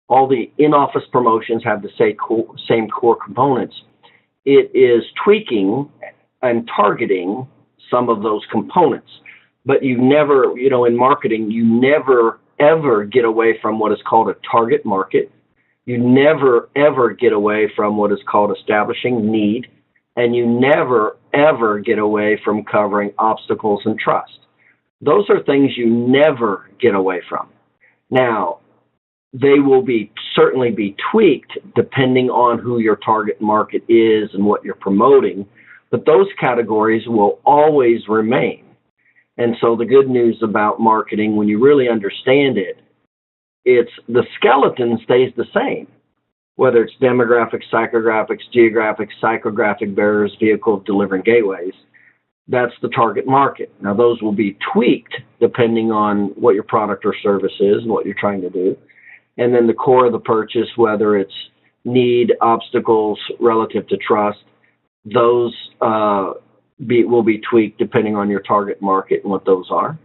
all the in-office promotions have the same core components. It is tweaking and targeting some of those components. But you never, in marketing, you never, ever get away from what is called a target market. You never, ever get away from what is called establishing need. And you never, ever get away from covering obstacles and trust. Those are things you never get away from. Now, they will certainly be tweaked depending on who your target market is and what you're promoting, but those categories will always remain. And so the good news about marketing, when you really understand it, it's the skeleton stays the same, whether it's demographics, psychographics, geographic, psychographic barriers, vehicle delivering gateways. That's the target market. Now, those will be tweaked depending on what your product or service is and what you're trying to do. And then the core of the purchase, whether it's need, obstacles relative to trust, those will be tweaked depending on your target market and what those are.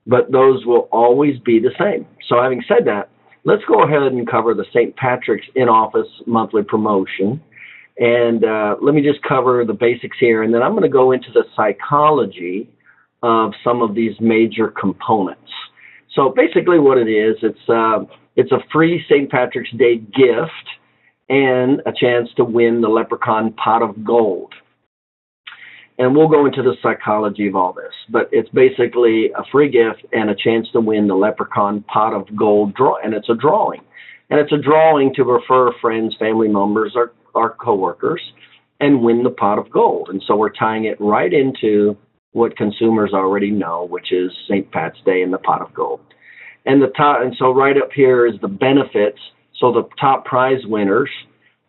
But those will always be the same. So having said that, let's go ahead and cover the St. Patrick's in-office monthly promotion. And let me just cover the basics here, and then I'm going to go into the psychology of some of these major components. So basically what it is, it's a free St. Patrick's Day gift and a chance to win the Leprechaun Pot of Gold. And we'll go into the psychology of all this, but it's basically a free gift and a chance to win the Leprechaun Pot of Gold draw, and it's a drawing. And it's a drawing to refer friends, family members, or coworkers and win the pot of gold. And so we're tying it right into what consumers already know, which is St. Pat's Day and the pot of gold. And so right up here is the benefits. So the top prize winners,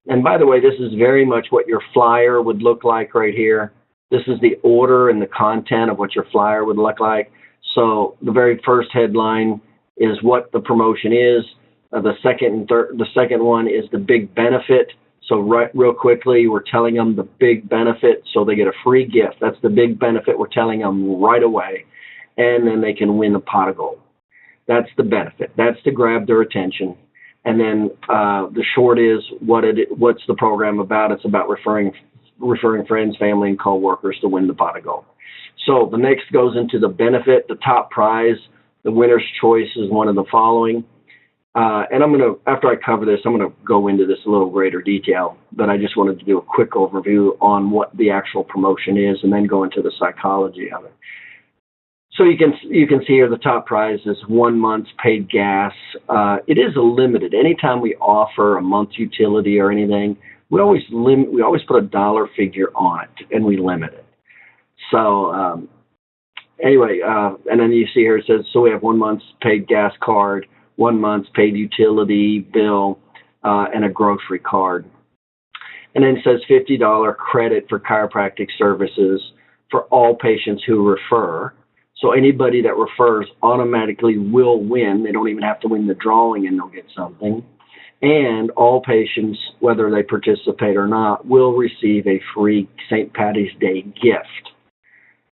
and by the way, this is very much what your flyer would look like right here. This is the order and the content of what your flyer would look like. So the very first headline is what the promotion is. The second one is the big benefit. So real quickly, we're telling them the big benefit, so they get a free gift. That's the big benefit we're telling them right away. And then they can win the pot of gold. That's the benefit. That's to grab their attention. And then the short is what's the program about? It's about referring friends, family, and coworkers to win the pot of gold. So the next goes into the benefit, the top prize. The winner's choice is one of the following. And after I cover this, I'm going to go into this a little greater detail, but I just wanted to do a quick overview on what the actual promotion is and then go into the psychology of it. So you can see here the top prize is 1 month's paid gas. It is a limited. Anytime we offer a month utility or anything, we always put a dollar figure on it and we limit it. So anyway, and then you see here it says, so we have 1 month's paid gas card, 1 month's paid utility bill, and a grocery card. And then it says $50 credit for chiropractic services for all patients who refer. So anybody that refers automatically will win. They don't even have to win the drawing and they'll get something. And all patients, whether they participate or not, will receive a free St. Patty's Day gift.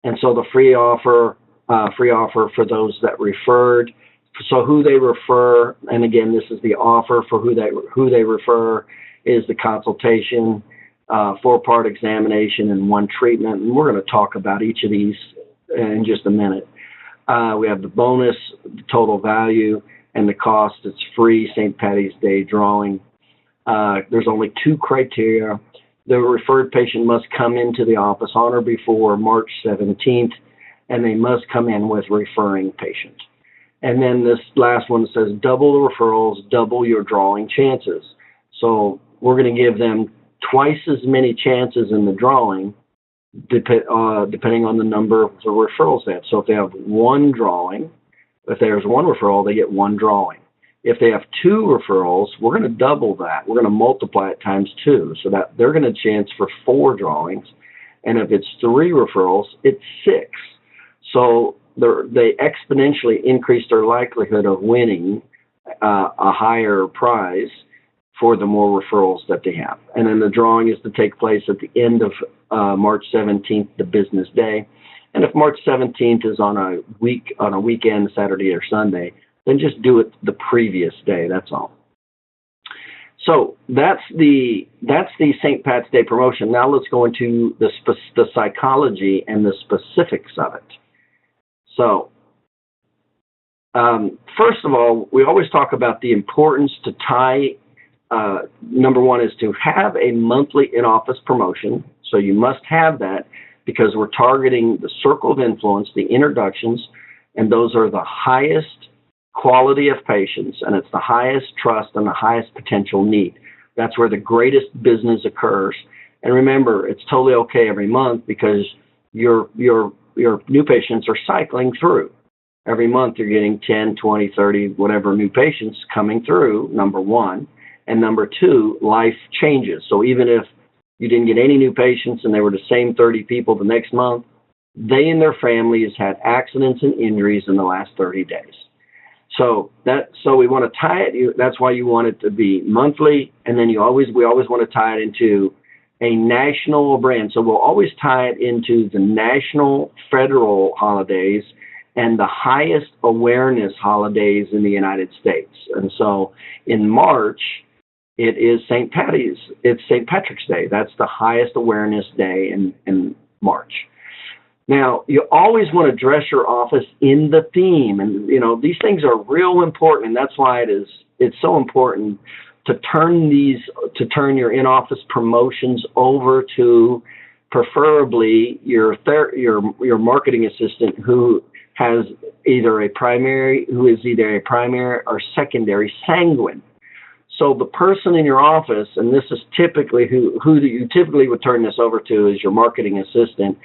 And so the free offer for those that referred. So who they refer, and again, this is the offer for who they refer, is the consultation, 4-part examination, and 1 treatment. And we're going to talk about each of these in just a minute. We have the bonus, the total value, and the cost. It's free St. Patty's Day drawing. There's only 2 criteria. The referred patient must come into the office on or before March 17th, and they must come in with referring patient. And then this last one says double the referrals, double your drawing chances. So we're going to give them twice as many chances in the drawing, depending on the number of the referrals they have. So if they have 1 drawing, if there's 1 referral, they get 1 drawing. If they have 2 referrals, we're going to double that. We're going to multiply it times 2, so that they're going to chance for 4 drawings. And if it's 3 referrals, it's 6. So they exponentially increase their likelihood of winning a higher prize for the more referrals that they have. And then the drawing is to take place at the end of March 17th, the business day. And if March 17th is on a weekend, Saturday or Sunday, then just do it the previous day. That's all. So that's the St. Pat's Day promotion. Now let's go into the psychology and the specifics of it. So first of all, we always talk about the importance to tie. Number one is to have a monthly in-office promotion. So you must have that because we're targeting the circle of influence, the introductions, and those are the highest quality of patients, and it's the highest trust and the highest potential need. That's where the greatest business occurs. And remember, it's totally okay every month because your new patients are cycling through. Every month you're getting 10, 20, 30, whatever new patients coming through, number one. And number two, life changes. So even if you didn't get any new patients and they were the same 30 people the next month, they and their families had accidents and injuries in the last 30 days. So we want to tie it. That's why you want it to be monthly, and then we always want to tie it into a national brand. So we'll always tie it into the national federal holidays and the highest awareness holidays in the United States. And so in March, it is St. Patrick's Day. That's the highest awareness day in March. Now, you always want to dress your office in the theme. And, these things are real important. And that's why it's so important to turn your in-office promotions over to preferably your marketing assistant who is either a primary or secondary sanguine. So the person in your office, and this is typically who you typically would turn this over to, is your marketing assistant.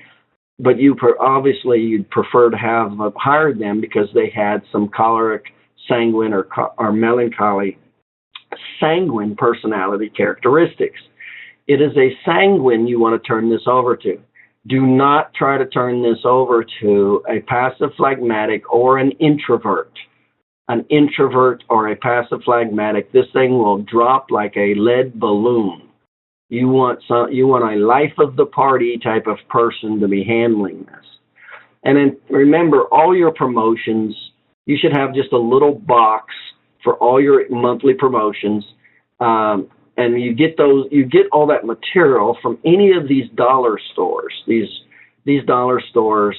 But obviously you'd prefer to have hired them because they had some choleric, sanguine, or melancholy sanguine personality characteristics. It is a sanguine you want to turn this over to. Do not try to turn this over to a passive phlegmatic or an introvert. An introvert or a passive phlegmatic, this thing will drop like a lead balloon. You want a life of the party type of person to be handling this. And then remember, all your promotions, you should have just a little box for all your monthly promotions. And you get all that material from any of these dollar stores. These dollar stores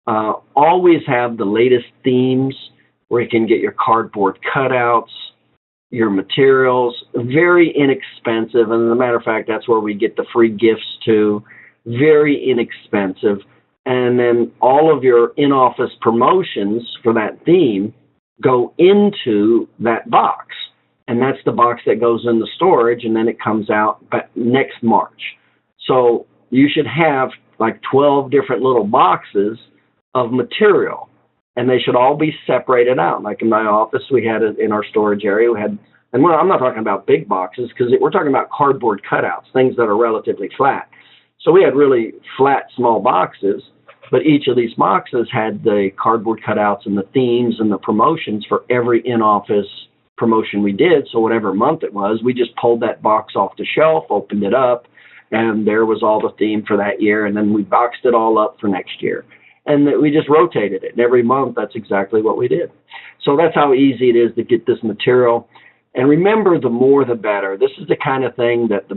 always have the latest themes where you can get your cardboard cutouts, your materials, very inexpensive. And as a matter of fact, that's where we get the free gifts too. Very inexpensive. And then all of your in-office promotions for that theme go into that box. And that's the box that goes in the storage, and then it comes out next March. So you should have like 12 different little boxes of material. And they should all be separated out. Like in my office, we had it in our storage area. I'm not talking about big boxes because we're talking about cardboard cutouts, things that are relatively flat. So we had really flat, small boxes, but each of these boxes had the cardboard cutouts and the themes and the promotions for every in-office promotion we did. So whatever month it was, we just pulled that box off the shelf, opened it up, and there was all the theme for that year. And then we boxed it all up for next year. And we just rotated it. And every month, that's exactly what we did. So that's how easy it is to get this material. And remember, the more the better. This is the kind of thing that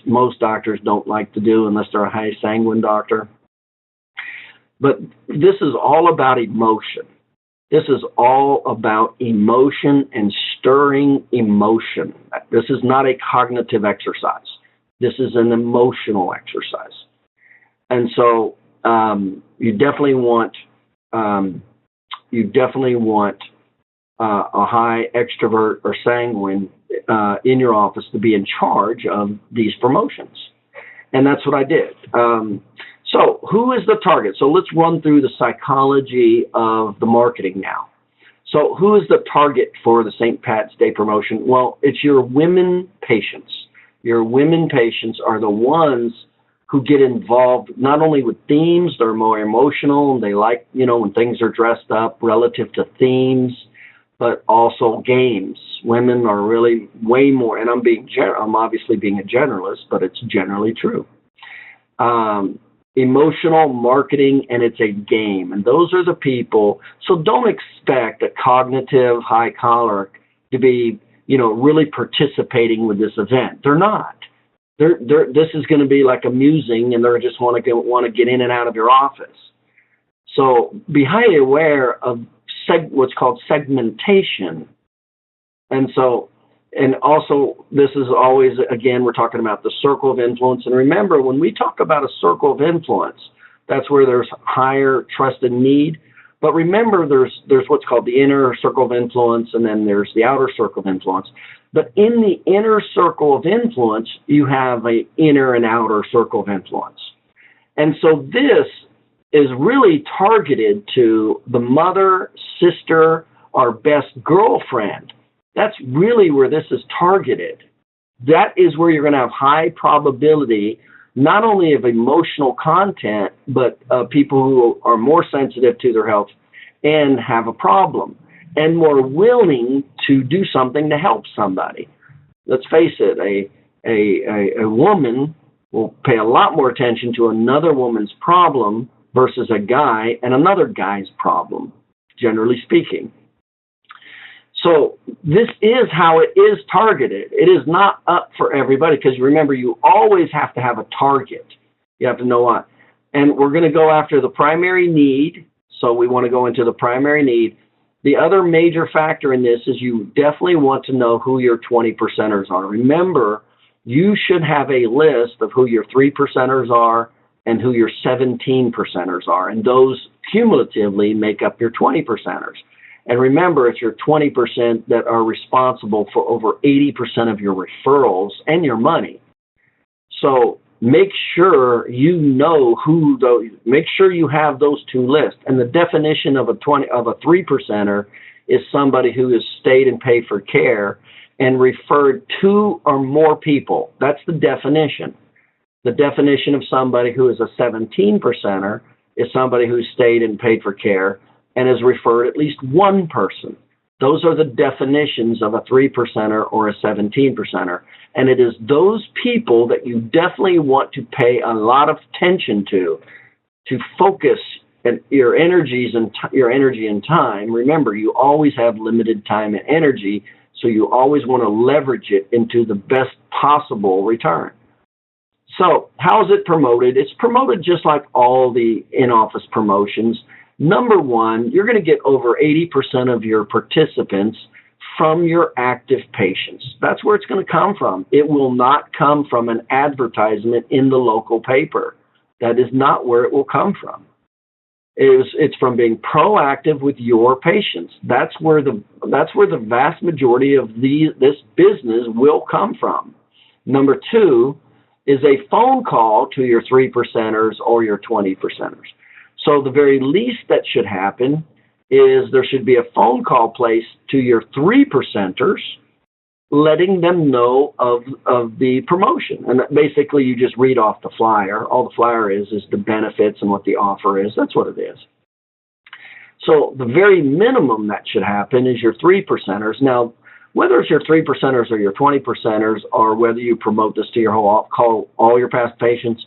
most doctors don't like to do unless they're a high sanguine doctor. But this is all about emotion. This is all about emotion and stirring emotion. This is not a cognitive exercise. This is an emotional exercise. And so you definitely want a high extrovert or sanguine in your office to be in charge of these promotions. And that's what I did. So who is the target? So let's run through the psychology of the marketing now. So who is the target for the St. Pat's Day promotion? Well, it's your women patients. Your women patients are the ones who get involved not only with themes, they're more emotional, they like, when things are dressed up relative to themes, but also games. Women are really way more, and I'm obviously being a generalist, but it's generally true. Emotional marketing, and it's a game, and those are the people. So don't expect a cognitive high choleric to be really participating with this event. They're not. This is going to be like amusing, and they're just want to get in and out of your office. So be highly aware of what's called segmentation. And also, this is always, again, we're talking about the circle of influence. And remember, when we talk about a circle of influence, that's where there's higher trust and need. But remember, there's what's called the inner circle of influence, and then there's the outer circle of influence. But in the inner circle of influence, you have an inner and outer circle of influence. And so this is really targeted to the mother, sister, or best girlfriend. That's really where this is targeted. That is where you're going to have high probability, not only of emotional content, but people who are more sensitive to their health and have a problem, and more willing to do something to help somebody. Let's face it, a woman will pay a lot more attention to another woman's problem versus a guy and another guy's problem, generally speaking. So this is how it is targeted. It is not up for everybody, because remember, you always have to have a target. You have to know what. And we're going to go after the primary need. So we want to go into the primary need. The other major factor in this is you definitely want to know who your 20%ers are. Remember, you should have a list of who your 3%ers are and who your 17%ers are. And those cumulatively make up your 20%ers. And remember, it's your 20% that are responsible for over 80% of your referrals and your money. So make sure you know who those, make sure you have those two lists. And the definition of a 3%er is somebody who has stayed and paid for care and referred two or more people. That's the definition. The definition of somebody who is a 17%er is somebody who stayed and paid for care and has referred at least one person. Those are the definitions of a 3%er or a 17%er. And it is those people that you definitely want to pay a lot of attention to focus your energies and your energy and time. Remember, you always have limited time and energy, so you always want to leverage it into the best possible return. So how is it promoted? It's promoted just like all the in-office promotions. Number one, you're going to get over 80% of your participants from your active patients. That's where it's going to come from. It will not come from an advertisement in the local paper. That is not where it will come from. It's from being proactive with your patients. That's where the vast majority of this business will come from. Number two is a phone call to your 3%ers or your 20%ers. So the very least that should happen is there should be a phone call placed to your 3%ers, letting them know of the promotion. And basically you just read off the flyer. All the flyer is the benefits and what the offer is. That's what it is. So the very minimum that should happen is your 3%ers. Now, whether it's your 3%ers or your 20%ers, or whether you promote this to your call all your past patients,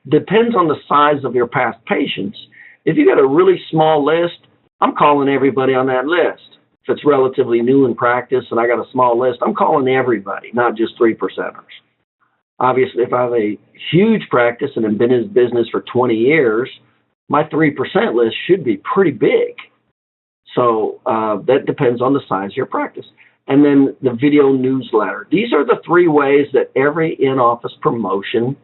depends on the size of your past patients. If you got a really small list, I'm calling everybody on that list. If it's relatively new in practice and I got a small list, I'm calling everybody, not just 3%ers. Obviously, if I have a huge practice and have been in business for 20 years, my 3% list should be pretty big. So that depends on the size of your practice. And then the video newsletter. These are the three ways that every in-office promotion,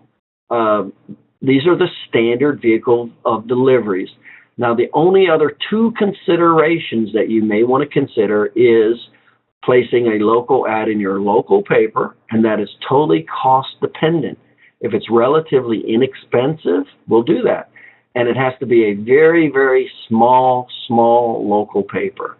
these are the standard vehicle of deliveries. Now, the only other two considerations that you may want to consider is placing a local ad in your local paper, and that is totally cost dependent. If it's relatively inexpensive, we'll do that. And it has to be a very, very small local paper.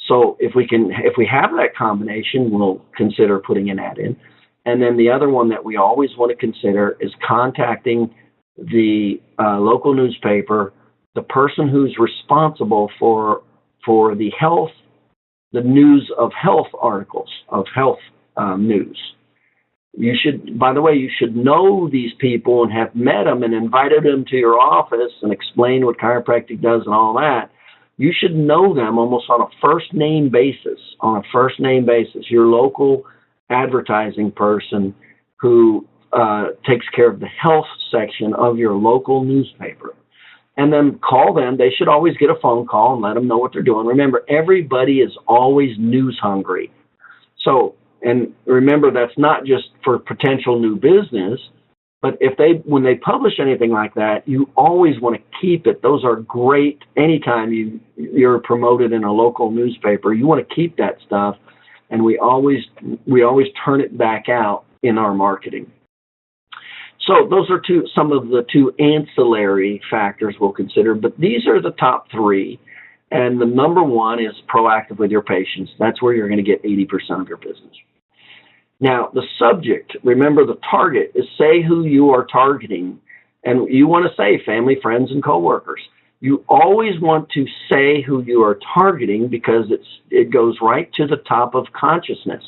So if we have that combination, we'll consider putting an ad in. And then the other one that we always want to consider is contacting the local newspaper, the person who's responsible for the health, the news of health articles, of health news. You should, by the way, you should know these people and have met them and invited them to your office and explained what chiropractic does and all that. you should know them almost on a first name basis, your local advertising person who takes care of the health section of your local newspaper. And then call them. They should always get a phone call and let them know what they're doing. Remember, everybody is always news hungry. So, and remember, that's not just for potential new business, but when they publish anything like that, you always want to keep it. Those are great. Anytime you're promoted in a local newspaper, you want to keep that stuff, and we always turn it back out in our marketing. So those are some of the two ancillary factors we'll consider, but these are the top three. And the number one is proactive with your patients. That's where you're going to get 80% of your business. Now, the subject, remember the target, is say who you are targeting. And you want to say family, friends, and coworkers. You always want to say who you are targeting because it goes right to the top of consciousness.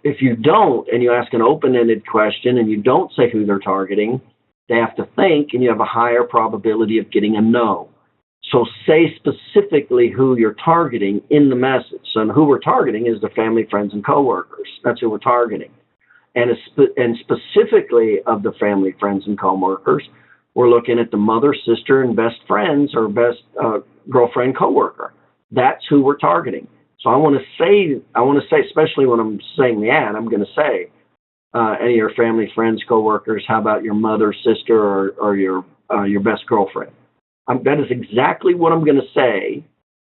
If you don't, and you ask an open-ended question and you don't say who they're targeting, they have to think, and you have a higher probability of getting a no. So say specifically who you're targeting in the message. So who we're targeting is the family, friends, and coworkers. That's who we're targeting. And specifically of the family, friends, and coworkers, we're looking at the mother, sister, and best friends or best girlfriend, coworker. That's who we're targeting. So I want to say, especially when I'm saying the ad, I'm going to say, any of your family, friends, coworkers, how about your mother, sister, or your best girlfriend? That is exactly what I'm going to say,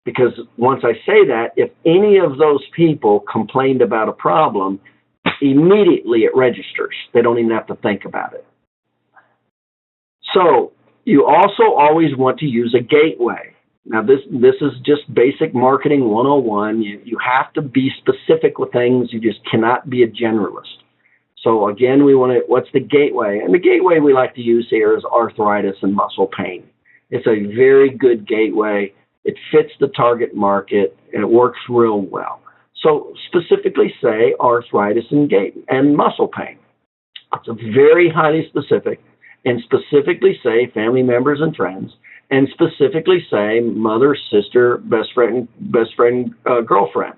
because once I say that, if any of those people complained about a problem, immediately it registers. They don't even have to think about it. So you also always want to use a gateway. Now, this is just basic marketing 101. You have to be specific with things. You just cannot be a generalist. So again, what's the gateway? And the gateway we like to use here is arthritis and muscle pain. It's a very good gateway. It fits the target market, and it works real well. So specifically say arthritis and muscle pain. It's a very highly specific, and specifically say family members and friends, and specifically say mother, sister, best friend, girlfriend.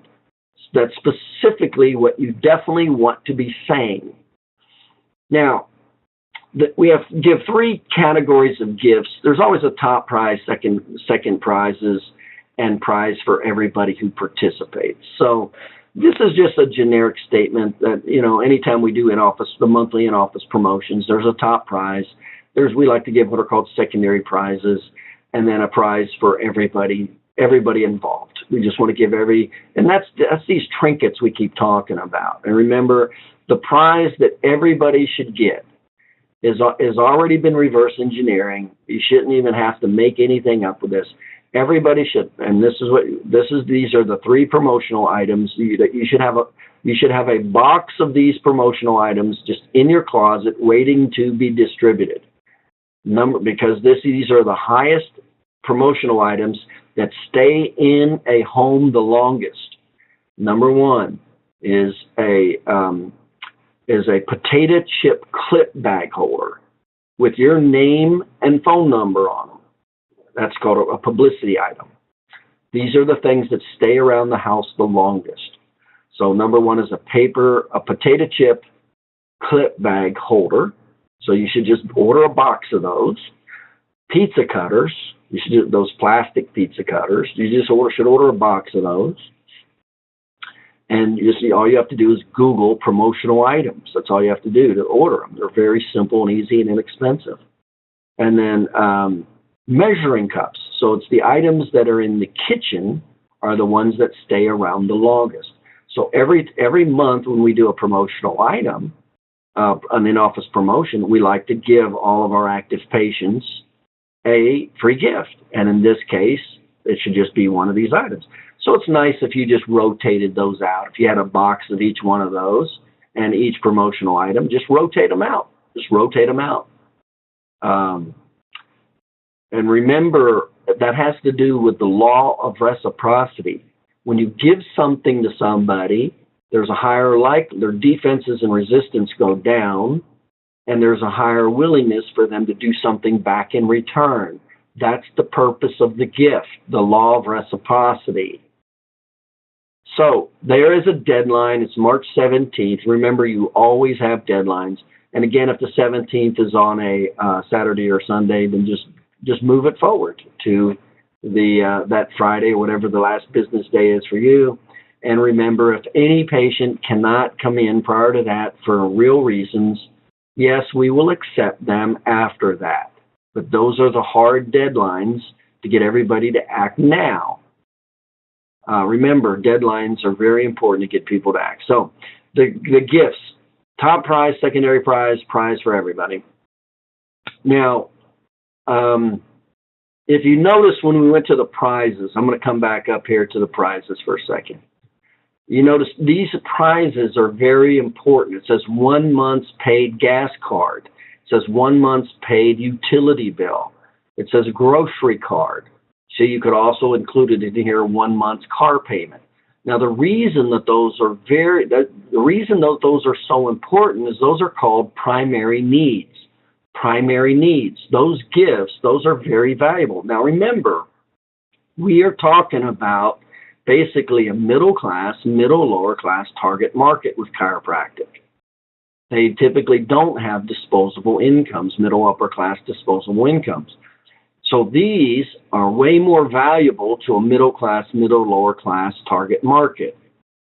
That's specifically what you definitely want to be saying. Now, we give three categories of gifts. There's always a top prize, second prizes, and prize for everybody who participates. So this is just a generic statement that, anytime we do the monthly in-office promotions, there's a top prize. We like to give what are called secondary prizes, and then a prize for everybody involved. We just want to give and that's these trinkets we keep talking about. And remember, the prize that everybody should get is already been reverse engineering. You shouldn't even have to make anything up with this. Everybody should, and these are the three promotional items that you should have. You should have a box of these promotional items just in your closet waiting to be distributed. Because these are the highest promotional items that stay in a home the longest. Number one is a potato chip clip bag holder with your name and phone number on them. That's called a publicity item. These are the things that stay around the house the longest. So number one is a potato chip clip bag holder. So you should just order a box of those. Pizza cutters. You should do those plastic pizza cutters. You just should order a box of those. And all you have to do is Google promotional items. That's all you have to do to order them. They're very simple and easy and inexpensive. And then measuring cups. So it's the items that are in the kitchen are the ones that stay around the longest. So every month when we do a promotional item, an in-office promotion, we like to give all of our active patients a free gift. And in this case, it should just be one of these items. So it's nice if you just rotated those out. If you had a box of each one of those and each promotional item, just rotate them out. And remember, that has to do with the law of reciprocity. When you give something to somebody, there's a higher their defenses and resistance go down, and there's a higher willingness for them to do something back in return. That's the purpose of the gift, the law of reciprocity. So there is a deadline. It's March 17th. Remember, you always have deadlines. And again, if the 17th is on a Saturday or Sunday, then just move it forward to the that Friday or whatever the last business day is for you. And remember, if any patient cannot come in prior to that for real reasons, yes, we will accept them after that. But those are the hard deadlines to get everybody to act now. Remember, deadlines are very important to get people to act. So the gifts, top prize, secondary prize, prize for everybody. Now, if you notice when we went to the prizes, I'm going to come back up here to the prizes for a second. You notice these prizes are very important. It says 1 month's paid gas card. It says 1 month's paid utility bill. It says grocery card. So you could also include it in here 1 month's car payment. Now the reason that those are those are so important is those are called primary needs. Primary needs. Those gifts, those are very valuable. Now remember, we are talking about basically a middle class, middle lower class target market with chiropractic. They typically don't have disposable incomes, middle upper class disposable incomes. So these are way more valuable to a middle class, middle lower class target market.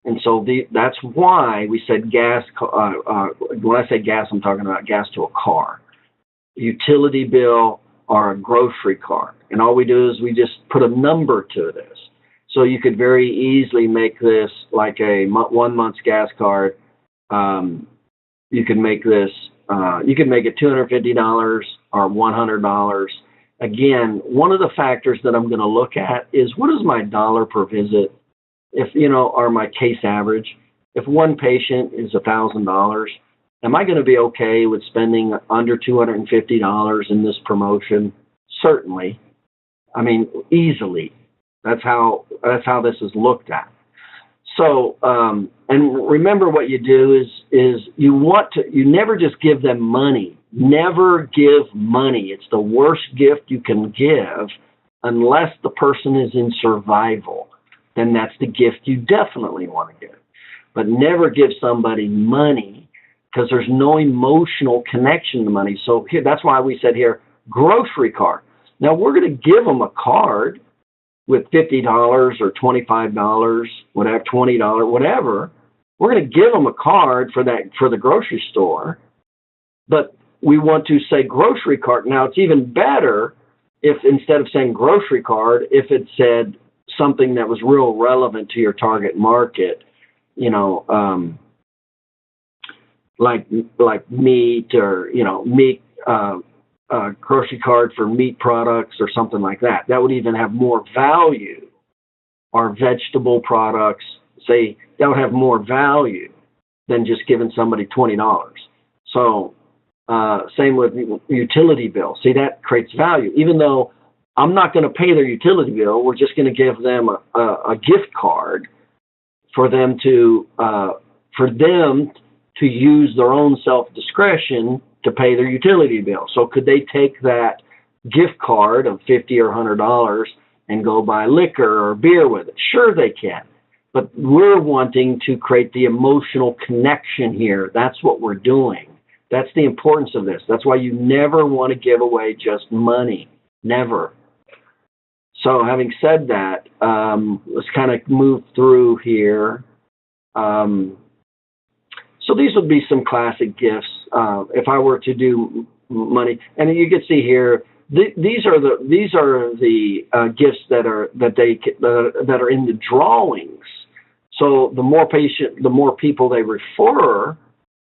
And so that's why we said gas, when I say gas, I'm talking about gas to a car, utility bill, or a grocery card. And all we do is we just put a number to this. So you could very easily make this like a 1 month's gas card. You can make this, you can make it $250 or $100. Again, one of the factors that I'm going to look at is what is my dollar per visit, if or my case average. If one patient is $1,000, am I going to be okay with spending under $250 in this promotion? Certainly. I mean, easily. That's how this is looked at. So, and remember what you do is you never just give them money. Never give money. It's the worst gift you can give unless the person is in survival. Then that's the gift you definitely want to give. But never give somebody money because there's no emotional connection to money. So here, that's why we said here, grocery card. Now we're going to give them a card with $50 or $25, whatever, $20, whatever. We're going to give them a card for the grocery store, but we want to say grocery card. Now it's even better if instead of saying grocery card, if it said something that was real relevant to your target market, like meat or meat. Grocery card for meat products or something like that. That would even have more value. Or vegetable products, say, that would have more value than just giving somebody $20. So same with utility bill. See, that creates value. Even though I'm not going to pay their utility bill, we're just going to give them a gift card for them to use their own self-discretion to pay their utility bill. So could they take that gift card of $50 or $100 and go buy liquor or beer with it? Sure they can. But we're wanting to create the emotional connection here. That's what we're doing. That's the importance of this. That's why you never want to give away just money. Never. So having said that, let's kind of move through here. So these would be some classic gifts. If I were to do money, and you can see here, these are the gifts that are in the drawings. So the more people they refer,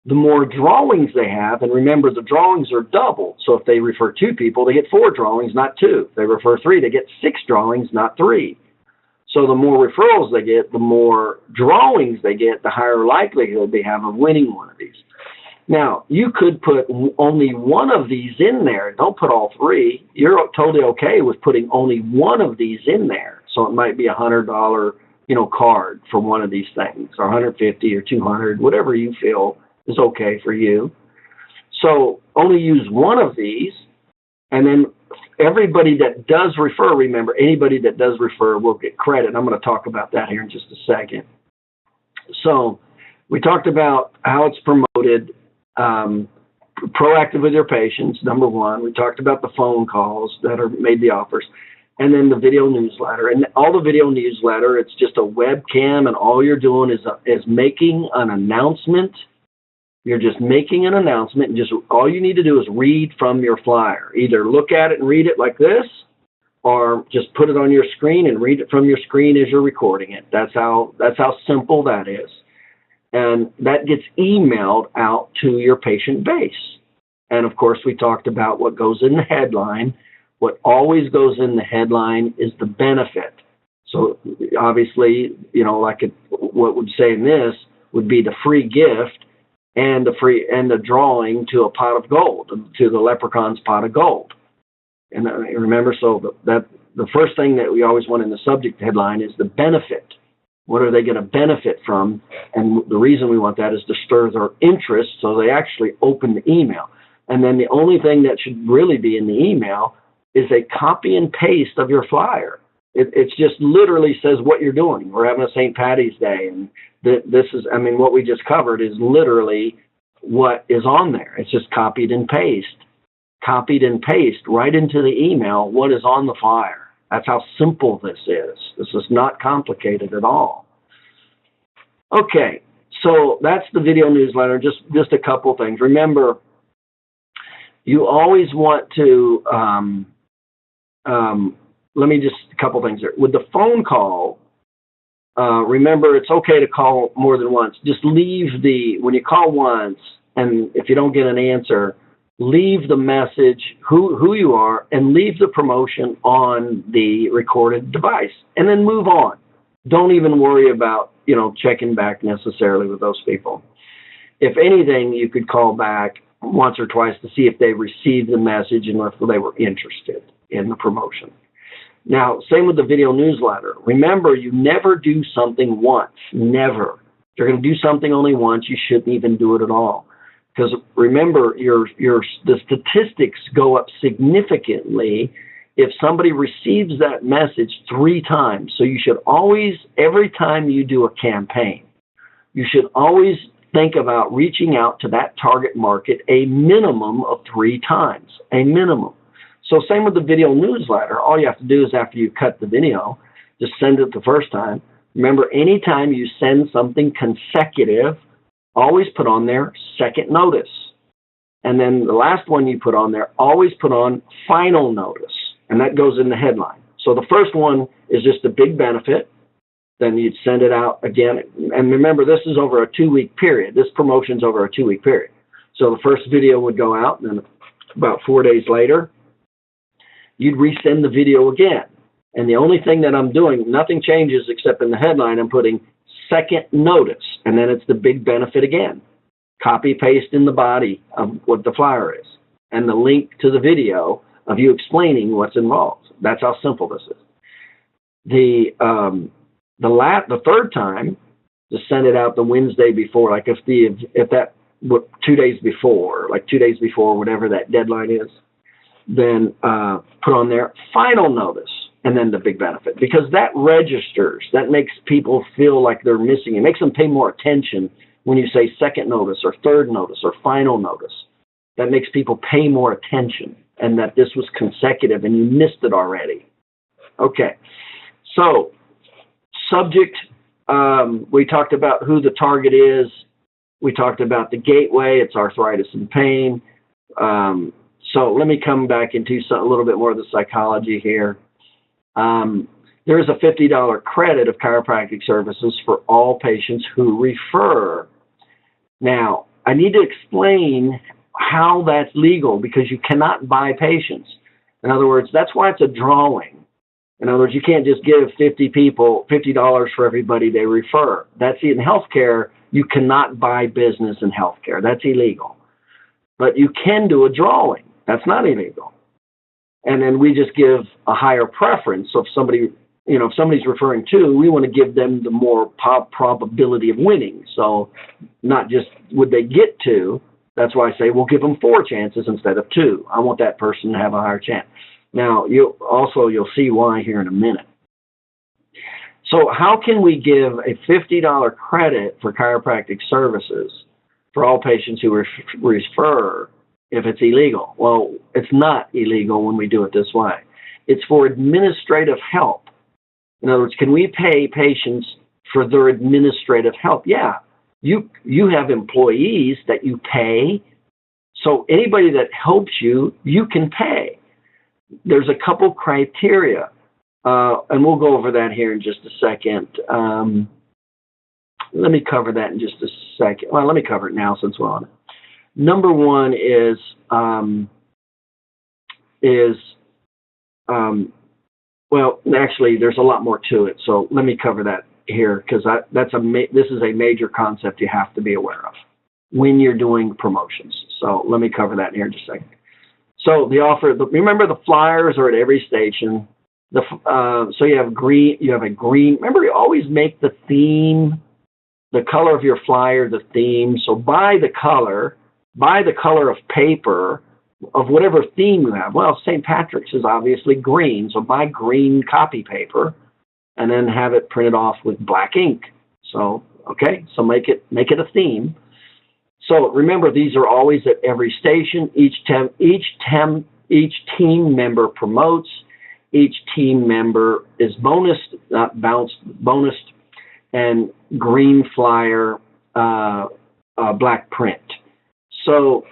the more drawings they have. And remember, the drawings are double. So if they refer 2 people, they get 4 drawings, not 2. If they refer 3, they get 6 drawings, not 3. So the more referrals they get, the more drawings they get, the higher likelihood they have of winning one of these. Now, you could put only one of these in there. Don't put all 3. You're totally okay with putting only one of these in there. So it might be $100, card for one of these things, or $150 or $200, whatever you feel is okay for you. So only use one of these. And then everybody that does refer, remember, anybody that does refer will get credit. I'm going to talk about that here in just a second. So we talked about how it's promoted, proactive with your patients, number one. We talked about the phone calls that are made the offers, and then the video newsletter. And all the video newsletter, it's just a webcam, and all you're doing is making an announcement. You're just making an announcement, and just all you need to do is read from your flyer. Either look at it and read it like this, or just put it on your screen and read it from your screen as you're recording it. That's how simple that is. And that gets emailed out to your patient base. And of course, we talked about what goes in the headline. What always goes in the headline is the benefit. So obviously, what would say in this would be the free gift and the drawing to a pot of gold, to the leprechaun's pot of gold. And remember, so that the first thing that we always want in the subject headline is the benefit. What are they going to benefit from? And the reason we want that is to stir their interest so they actually open the email. And then the only thing that should really be in the email is a copy and paste of your flyer. It just literally says what you're doing. We're having a St. Patty's Day, and this is, what we just covered is literally what is on there. It's just copied and paste right into the email what is on the flyer. That's how simple this is. This is not complicated at all. Okay, so that's the video newsletter. Just a couple things. Remember, you always want to, a couple things there. With the phone call, remember it's okay to call more than once. Just when you call once, and if you don't get an answer, leave the message, who you are, and leave the promotion on the recorded device, and then move on. Don't even worry about, checking back necessarily with those people. If anything, you could call back once or twice to see if they received the message and if they were interested in the promotion. Now, same with the video newsletter. Remember, you never do something once. Never. If you're going to do something only once, you shouldn't even do it at all. Because remember, the statistics go up significantly if somebody receives that message 3 times. So you should always, every time you do a campaign, you should always think about reaching out to that target market a minimum of 3 times, a minimum. So same with the video newsletter. All you have to do is after you cut the video, just send it the first time. Remember, anytime you send something consecutive, always put on there second notice. And then the last one you put on there, always put on final notice. And that goes in the headline. So the first one is just a big benefit. Then you'd send it out again. And remember, this is over a 2-week period. This promotion's over a 2-week period. So the first video would go out, and then about 4 days later, you'd resend the video again. And the only thing that I'm doing, nothing changes except in the headline, I'm putting second notice. And then it's the big benefit again. Copy, paste in the body of what the flyer is. And the link to the video of you explaining what's involved. That's how simple this is. The third time, to send it out the Wednesday before, like if that 2 days before, like 2 days before, whatever that deadline is, then put on there final notice and then the big benefit, because that registers, that makes people feel like they're missing. It makes them pay more attention when you say second notice or third notice or final notice. That makes people pay more attention, and that this was consecutive and you missed it already. Okay, so subject, we talked about who the target is. We talked about the gateway, it's arthritis and pain. So let me come back into a little bit more of the psychology here. There is a $50 credit of chiropractic services for all patients who refer. Now, I need to explain how that's legal, because you cannot buy patients. In other words, that's why it's a drawing. In other words, you can't just give 50 people $50 for everybody they refer. That's in healthcare. You cannot buy business in healthcare. That's illegal. But you can do a drawing. That's not illegal. And then we just give a higher preference. So if somebody's referring to, we want to give them the more probability of winning. So not just would they get to, That's why I say we'll give them 4 chances instead of 2. I want that person to have a higher chance. Now, you'll see why here in a minute. So how can we give a $50 credit for chiropractic services for all patients who refer if it's illegal? Well, it's not illegal when we do it this way. It's for administrative help. In other words, can we pay patients for their administrative help? Yeah. You have employees that you pay. So anybody that helps you, you can pay. There's a couple criteria. And we'll go over that here in just a second. Let me cover that in just a second. Well, let me cover it now since we're on it. Number one is well, actually, there's a lot more to it. So let me cover that here because this is a major concept you have to be aware of when you're doing promotions. So let me cover that here in just a second. So remember the flyers are at every station. So you have a green. Remember, you always make the theme, the color of your flyer, the theme. So buy the color of paper of whatever theme you have. Well, St. Patrick's is obviously green, so buy green copy paper, and then have it printed off with black ink. So so make it a theme. So remember, these are always at every station. Each team member promotes. Each team member is bonused, not bounced, bonused, and green flyer, black print. So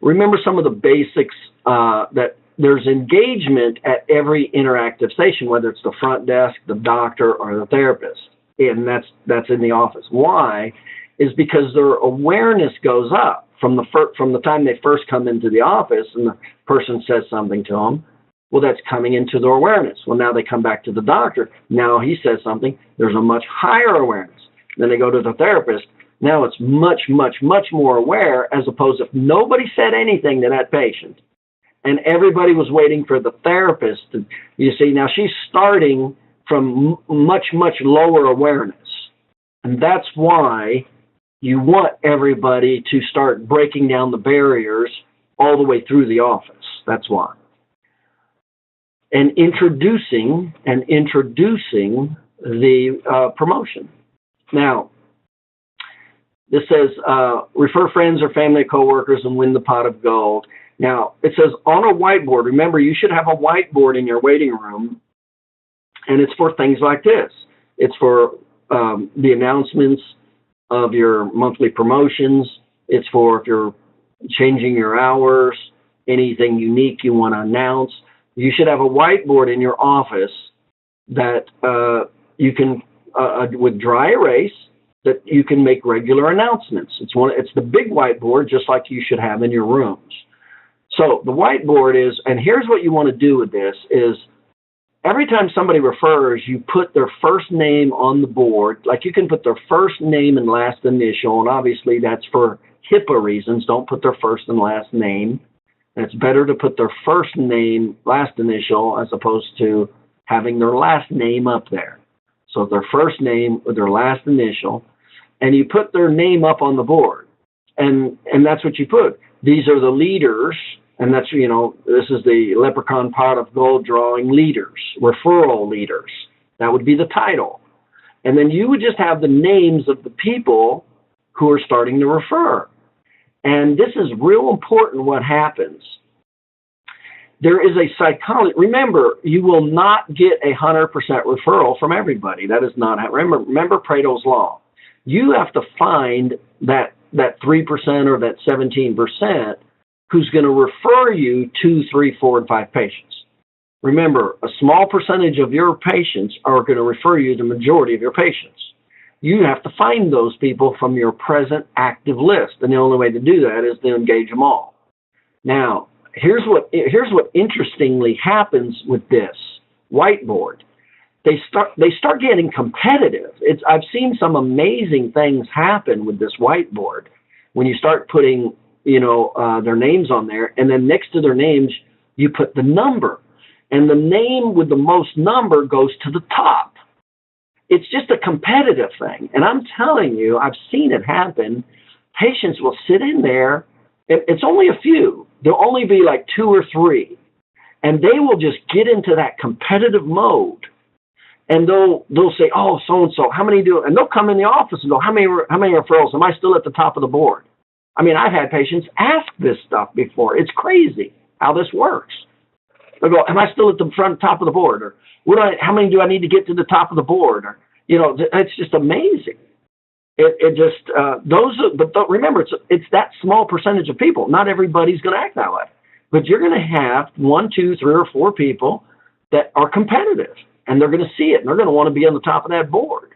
remember some of the basics, that there's engagement at every interactive station, whether it's the front desk, the doctor, or the therapist, and that's in the office. Why? Is because their awareness goes up from the time they first come into the office and the person says something to them. Well, that's coming into their awareness. Well, now they come back to the doctor. Now he says something. There's a much higher awareness. Then they go to the therapist. Now it's much, much, much more aware, as opposed to if nobody said anything to that patient and everybody was waiting for the therapist. You see, now she's starting from much, much lower awareness. And that's why you want everybody to start breaking down the barriers all the way through the office. That's why. And introducing the promotion. Now, this says, refer friends or family coworkers and win the pot of gold. Now, it says on a whiteboard. Remember, you should have a whiteboard in your waiting room, and it's for things like this. It's for the announcements of your monthly promotions. It's for if you're changing your hours, anything unique you want to announce. You should have a whiteboard in your office that you can, with dry erase, that you can make regular announcements. It's the big whiteboard, just like you should have in your rooms. So the whiteboard is, and here's what you want to do with this is, every time somebody refers, you put their first name on the board. Like you can put their first name and last initial, and obviously that's for HIPAA reasons. Don't put their first and last name. And it's better to put their first name, last initial, as opposed to having their last name up there. So their first name with their last initial, and you put their name up on the board. And that's what you put. These are the leaders, and that's, this is the leprechaun pot of gold drawing leaders, referral leaders. That would be the title. And then you would just have the names of the people who are starting to refer. And this is real important what happens. There is a psychology. Remember, you will not get 100% referral from everybody. That is not how. Remember Pareto's law. You have to find that 3% or that 17% who's going to refer you 2, 3, 4, and 5 patients. Remember, a small percentage of your patients are going to refer you the majority of your patients. You have to find those people from your present active list, and the only way to do that is to engage them all. Now, here's what interestingly happens with this whiteboard. They start getting competitive. I've seen some amazing things happen with this whiteboard when you start putting their names on there, and then next to their names you put the number, and the name with the most number goes to the top. It's just a competitive thing. And I'm telling you, I've seen it happen patients will sit in there. It's only a few. There'll only be like 2 or 3. And they will just get into that competitive mode. And they'll say, oh, so-and-so, how many do? And they'll come in the office and go, how many referrals? Am I still at the top of the board? I mean, I've had patients ask this stuff before. It's crazy how this works. They'll go, am I still at the top of the board? Or how many do I need to get to the top of the board? Or, it's just amazing. But remember, it's that small percentage of people. Not everybody's going to act that way. But you're going to have 1, 2, 3, or 4 people that are competitive, and they're going to see it, and they're going to want to be on the top of that board.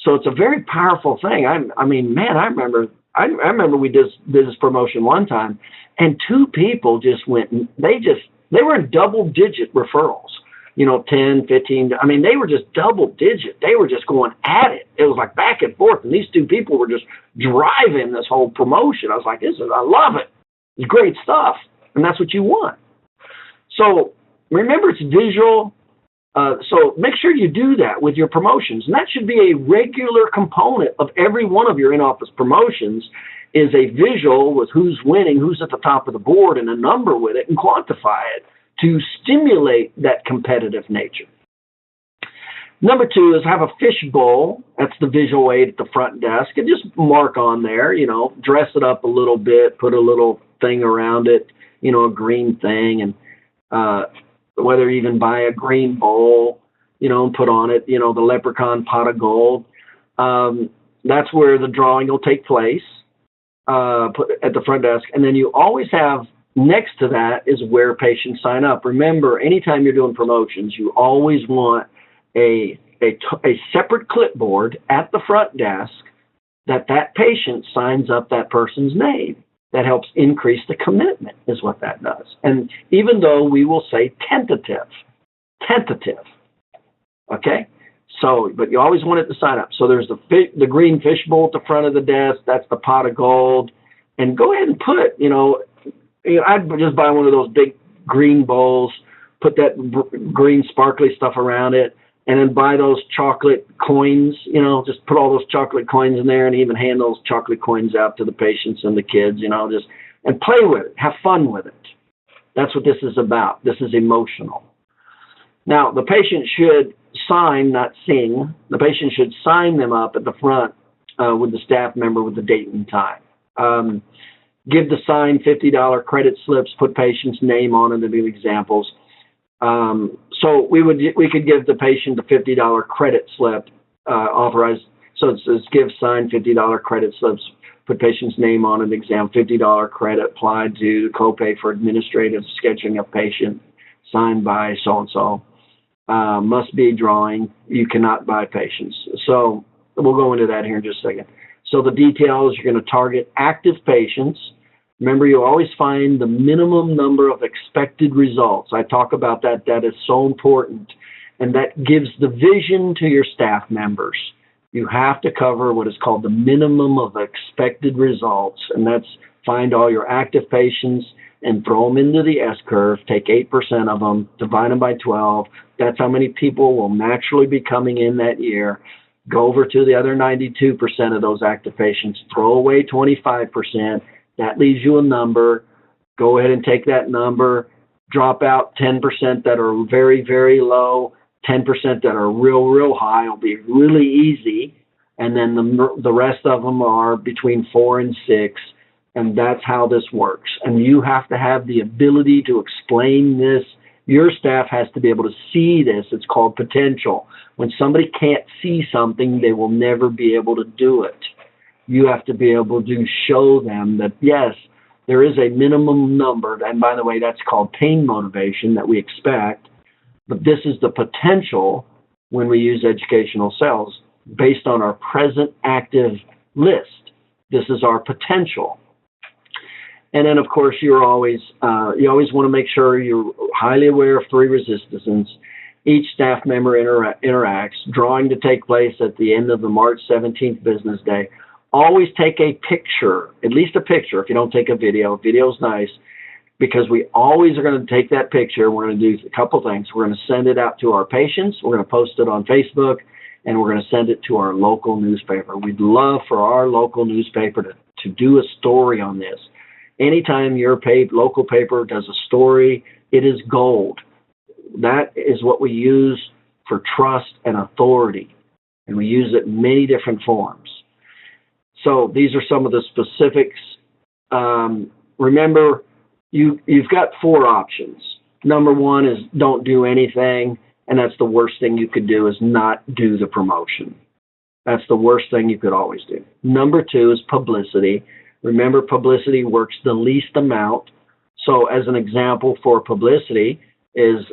So it's a very powerful thing. I remember we did this promotion one time, and 2 people just went, they were in double-digit referrals, 10, 15. I mean, they were just double-digit. They were just going at it. It was like back and forth, and these 2 people were just driving this whole promotion. I was like, I love it. It's great stuff. And that's what you want. So remember, it's visual. So make sure you do that with your promotions. And that should be a regular component of every one of your in-office promotions, is a visual with who's winning, who's at the top of the board, and a number with it, and quantify it to stimulate that competitive nature. Number 2 is have a fishbowl. That's the visual aid at the front desk. And just mark on there, dress it up a little bit, put a little thing around it, a green thing, and whether you even buy a green bowl, and put on it, the leprechaun pot of gold. That's where the drawing will take place, put at the front desk. And then you always have, next to that is where patients sign up. Remember, anytime you're doing promotions, you always want a separate clipboard at the front desk that patient signs up that person's name. That helps increase the commitment, is what that does. And even though we will say tentative, okay? So, but you always want it to sign up. So there's the green fishbowl at the front of the desk. That's the pot of gold. And go ahead and put, I'd just buy one of those big green bowls, put that green sparkly stuff around it, and then buy those chocolate coins, just put all those chocolate coins in there, and even hand those chocolate coins out to the patients and the kids, and play with it, have fun with it. That's what this is about. This is emotional. Now, the patient should sign, not sing. The patient should sign them up at the front with the staff member with the date and time. Give the signed $50 credit slips, put patient's name on it to do examples. So we could give the patient the $50 credit slip, authorized. So it says give signed $50 credit slips, put patient's name on an exam, $50 credit applied to copay for administrative scheduling of patient, signed by so-and-so. Must be drawing. You cannot buy patients. So we'll go into that here in just a second. So the details, you're going to target active patients. Remember, you always find the minimum number of expected results. I talk about that. That is so important. And that gives the vision to your staff members. You have to cover what is called the minimum of expected results. And that's find all your active patients and throw them into the S-curve. Take 8% of them, divide them by 12. That's how many people will naturally be coming in that year. Go over to the other 92% of those active patients. Throw away 25%. That leaves you a number. Go ahead and take that number, drop out 10% that are very, very low, 10% that are real, real high. It'll be really easy. And then the rest of them are between 4 and 6. And that's how this works. And you have to have the ability to explain this. Your staff has to be able to see this. It's called potential. When somebody can't see something, they will never be able to do it. You have to be able to show them that, yes, there is a minimum number. And by the way, that's called pain motivation that we expect. But this is the potential when we use educational sales based on our present active list. This is our potential. And then, of course, you always want to make sure you're highly aware of 3 resistance. Each staff member interacts, drawing to take place at the end of the March 17th business day. Always take a picture, at least a picture. If you don't take a video, video's nice, because we always are going to take that picture. We're going to do a couple things. We're going to send it out to our patients. We're going to post it on Facebook, and we're going to send it to our local newspaper. We'd love for our local newspaper to do a story on this. Anytime your local paper does a story, it is gold. That is what we use for trust and authority, and we use it in many different forms. So these are some of the specifics. Remember, you've got 4 options. Number 1 is don't do anything, and that's the worst thing you could do, is not do the promotion. That's the worst thing you could always do. Number 2 is publicity. Remember, publicity works the least amount. So as an example for publicity is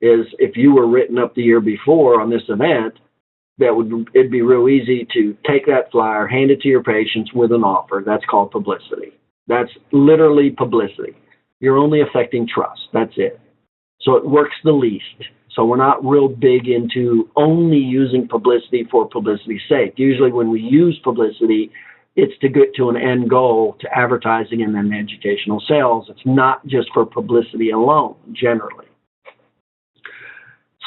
if you were written up the year before on this event, it'd be real easy to take that flyer, hand it to your patients with an offer. That's called publicity. That's literally publicity. You're only affecting trust. That's it. So it works the least. So we're not real big into only using publicity for publicity's sake. Usually when we use publicity, it's to get to an end goal, to advertising and then educational sales. It's not just for publicity alone, generally.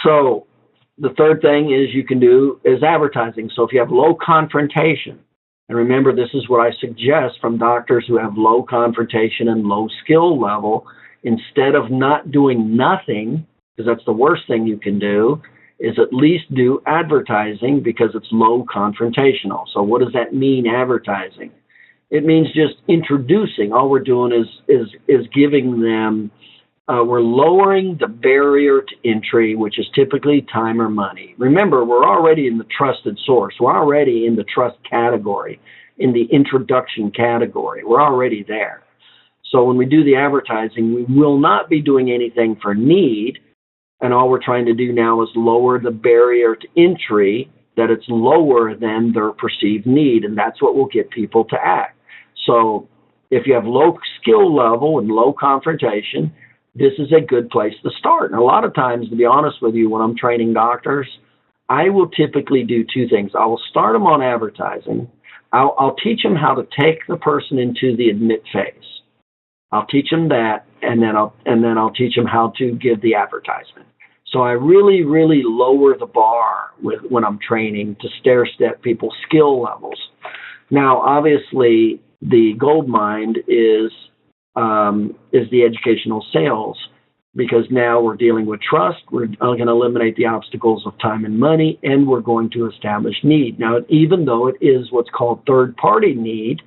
So the third thing is you can do is advertising. So if you have low confrontation, and remember, this is what I suggest from doctors who have low confrontation and low skill level, instead of not doing nothing, because that's the worst thing you can do, is at least do advertising because it's low confrontational. So what does that mean, advertising? It means just introducing. All we're doing is giving them, we're lowering the barrier to entry, which is typically time or money. Remember, we're already in the trusted source. We're already in the trust category, in the introduction category. We're already there. So when we do the advertising, we will not be doing anything for need. And all we're trying to do now is lower the barrier to entry, that it's lower than their perceived need. And that's what will get people to act. So if you have low skill level and low confrontation, this is a good place to start. And a lot of times, to be honest with you, when I'm training doctors, I will typically do 2 things. I will start them on advertising. I'll teach them how to take the person into the admit phase. I'll teach them that, and then I'll teach them how to give the advertisement. So I really, really lower the bar when I'm training to stair-step people's skill levels. Now, obviously, the gold mine is the educational sales, because now we're dealing with trust. We're going to eliminate the obstacles of time and money, and we're going to establish need. Now, even though it is what's called third-party need,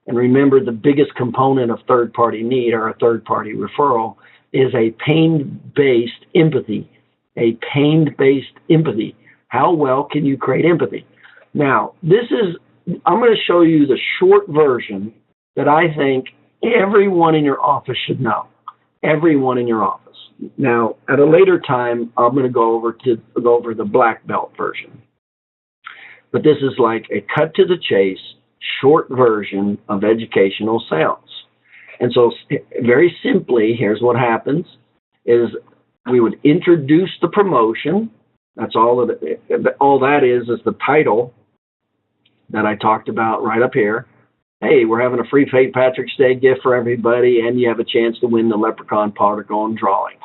and remember, the biggest component of third-party need, or a third-party referral, is a pain-based empathy. A pain-based empathy. How well can you create empathy? Now, I'm going to show you the short version that I think everyone in your office should know. Everyone in your office. Now, at a later time, I'm going to go over the black belt version. But this is like a cut to the chase, short version of educational sales. And so very simply, here's what happens is we would introduce the promotion. That's all that is the title that I talked about right up here. Hey, we're having a free St. Patrick's Day gift for everybody, and you have a chance to win the Leprechaun Polygon drawing.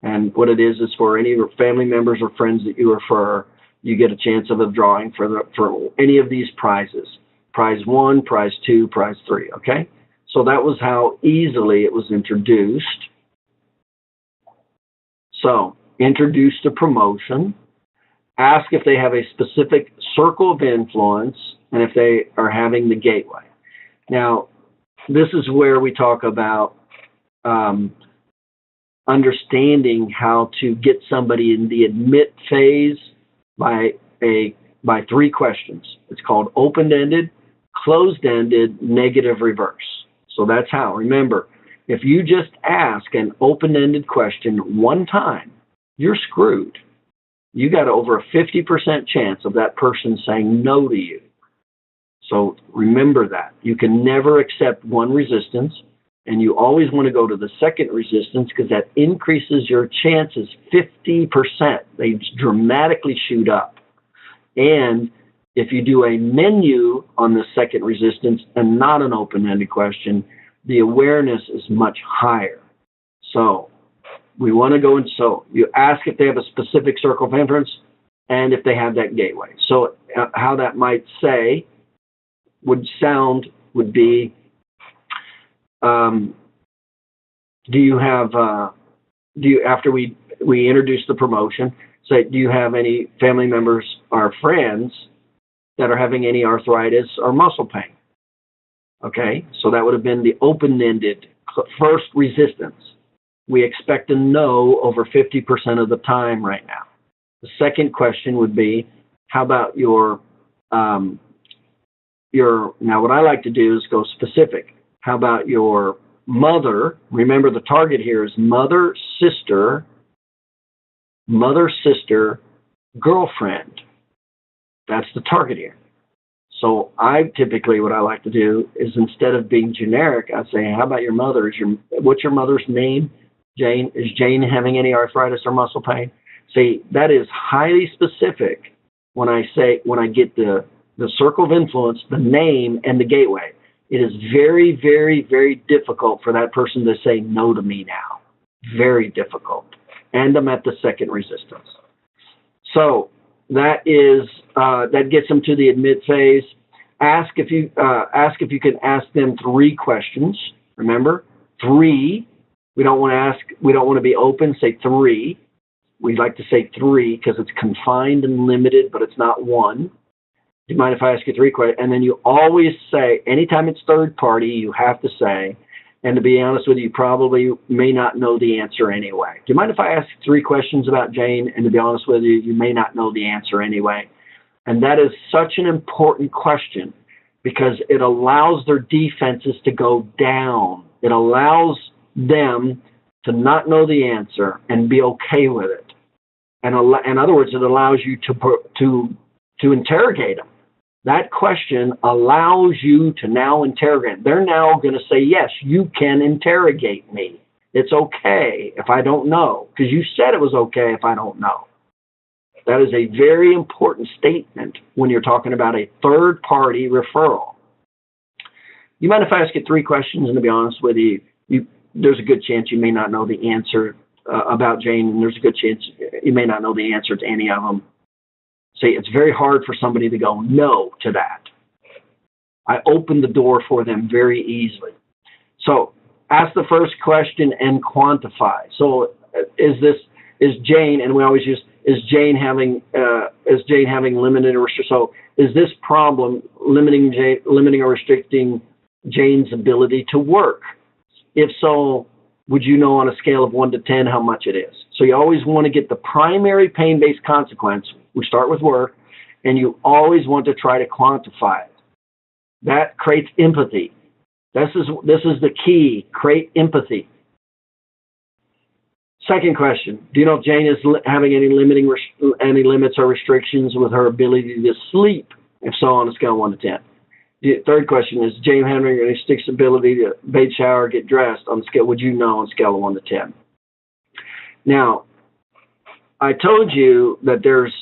And what it is for any of your family members or friends that you refer, you get a chance of a drawing for any of these prizes. Prize 1, prize 2, prize 3, okay? So that was how easily it was introduced. So, introduce the promotion, ask if they have a specific circle of influence, and if they are having the gateway. Now, this is where we talk about understanding how to get somebody in the admit phase by 3 questions. It's called open-ended, closed-ended, negative reverse. So that's how. Remember, if you just ask an open-ended question one time, you're screwed. You got over a 50% chance of that person saying no to you. So remember that. You can never accept one resistance, and you always want to go to the second resistance because that increases your chances 50%. They dramatically shoot up. And if you do a menu on the second resistance and not an open-ended question, the awareness is much higher. So we want to go in. So you ask if they have a specific circle of influence and if they have that gateway. So how that might would sound would be, after we introduce the promotion, say, do you have any family members or friends that are having any arthritis or muscle pain? Okay, so that would have been the open-ended first resistance. We expect a no over 50% of the time right now. The second question would be, how about your, now what I like to do is go specific. How about your mother? Remember, the target here is mother, sister, girlfriend. That's the target here. So typically what I like to do is, instead of being generic, I say, how about your mother? What's your mother's name? Jane. Is Jane having any arthritis or muscle pain? See, that is highly specific when I get the circle of influence, the name, and the gateway. It is very, very, very difficult for that person to say no to me now. Very difficult. And I'm at the second resistance. So that gets them to the admit phase. Ask if you can ask them 3 questions. Remember, 3. We don't want to be open. Say 3. We like to say 3 because it's confined and limited, but it's not 1. Do you mind if I ask you 3 questions? And then you always say, anytime it's third party, you have to say, and to be honest with you, you probably may not know the answer anyway. Do you mind if I ask 3 questions about Jane? And to be honest with you, you may not know the answer anyway. And that is such an important question because it allows their defenses to go down. It allows them to not know the answer and be okay with it. And in other words, it allows you to interrogate them. That question allows you to now interrogate. They're now going to say, yes, you can interrogate me. It's okay if I don't know, because you said it was okay if I don't know. That is a very important statement when you're talking about a third-party referral. You mind if I ask you 3 questions? And to be honest with you, there's a good chance you may not know the answer about Jane, and there's a good chance you may not know the answer to any of them. See, it's very hard for somebody to go no to that. I open the door for them very easily. So ask the first question and quantify. So is Jane, and we always use, is Jane having limited or restricted? So is this problem limiting or restricting Jane's ability to work? If so, would you know on a scale of 1 to 10 how much it is? So you always want to get the primary pain-based consequence. We start with work, and you always want to try to quantify it. That creates empathy. This is the key. Create empathy. Second question: do you know if Jane is having any limits or restrictions with her ability to sleep? If so, on a scale of 1 to 10. The third question is: Jane having any ability to bathe, shower, get dressed? On the scale, would you know on a scale of 1 to 10? Now, I told you that there's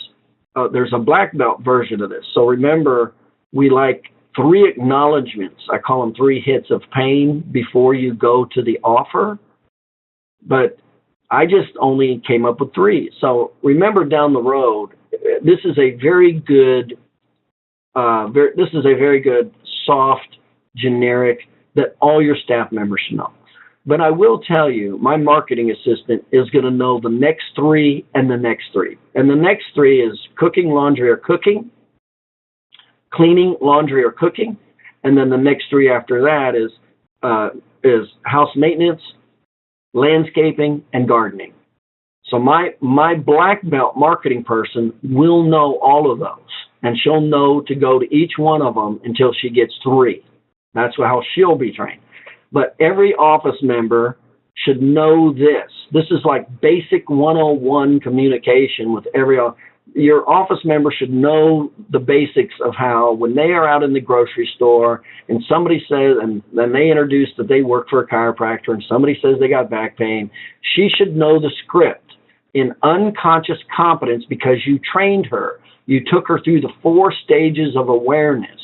a black belt version of this. So remember, we like 3 acknowledgments. I call them 3 hits of pain before you go to the offer. But I just only came up with 3. So remember, down the road, this is a very good soft, generic that all your staff members should know. But I will tell you, my marketing assistant is going to know the next 3 and the next 3. And the next 3 is cooking, laundry, or cooking, cleaning, laundry, or cooking. And then the next 3 after that is house maintenance, landscaping, and gardening. So my black belt marketing person will know all of those. And she'll know to go to each one of them until she gets 3. That's how she'll be trained. But every office member should know this. This is like basic 101 communication with your office member should know the basics of how, when they are out in the grocery store and somebody says, and then they introduce that they work for a chiropractor and somebody says they got back pain, she should know the script in unconscious competence because you trained her. You took her through the 4 stages of awareness.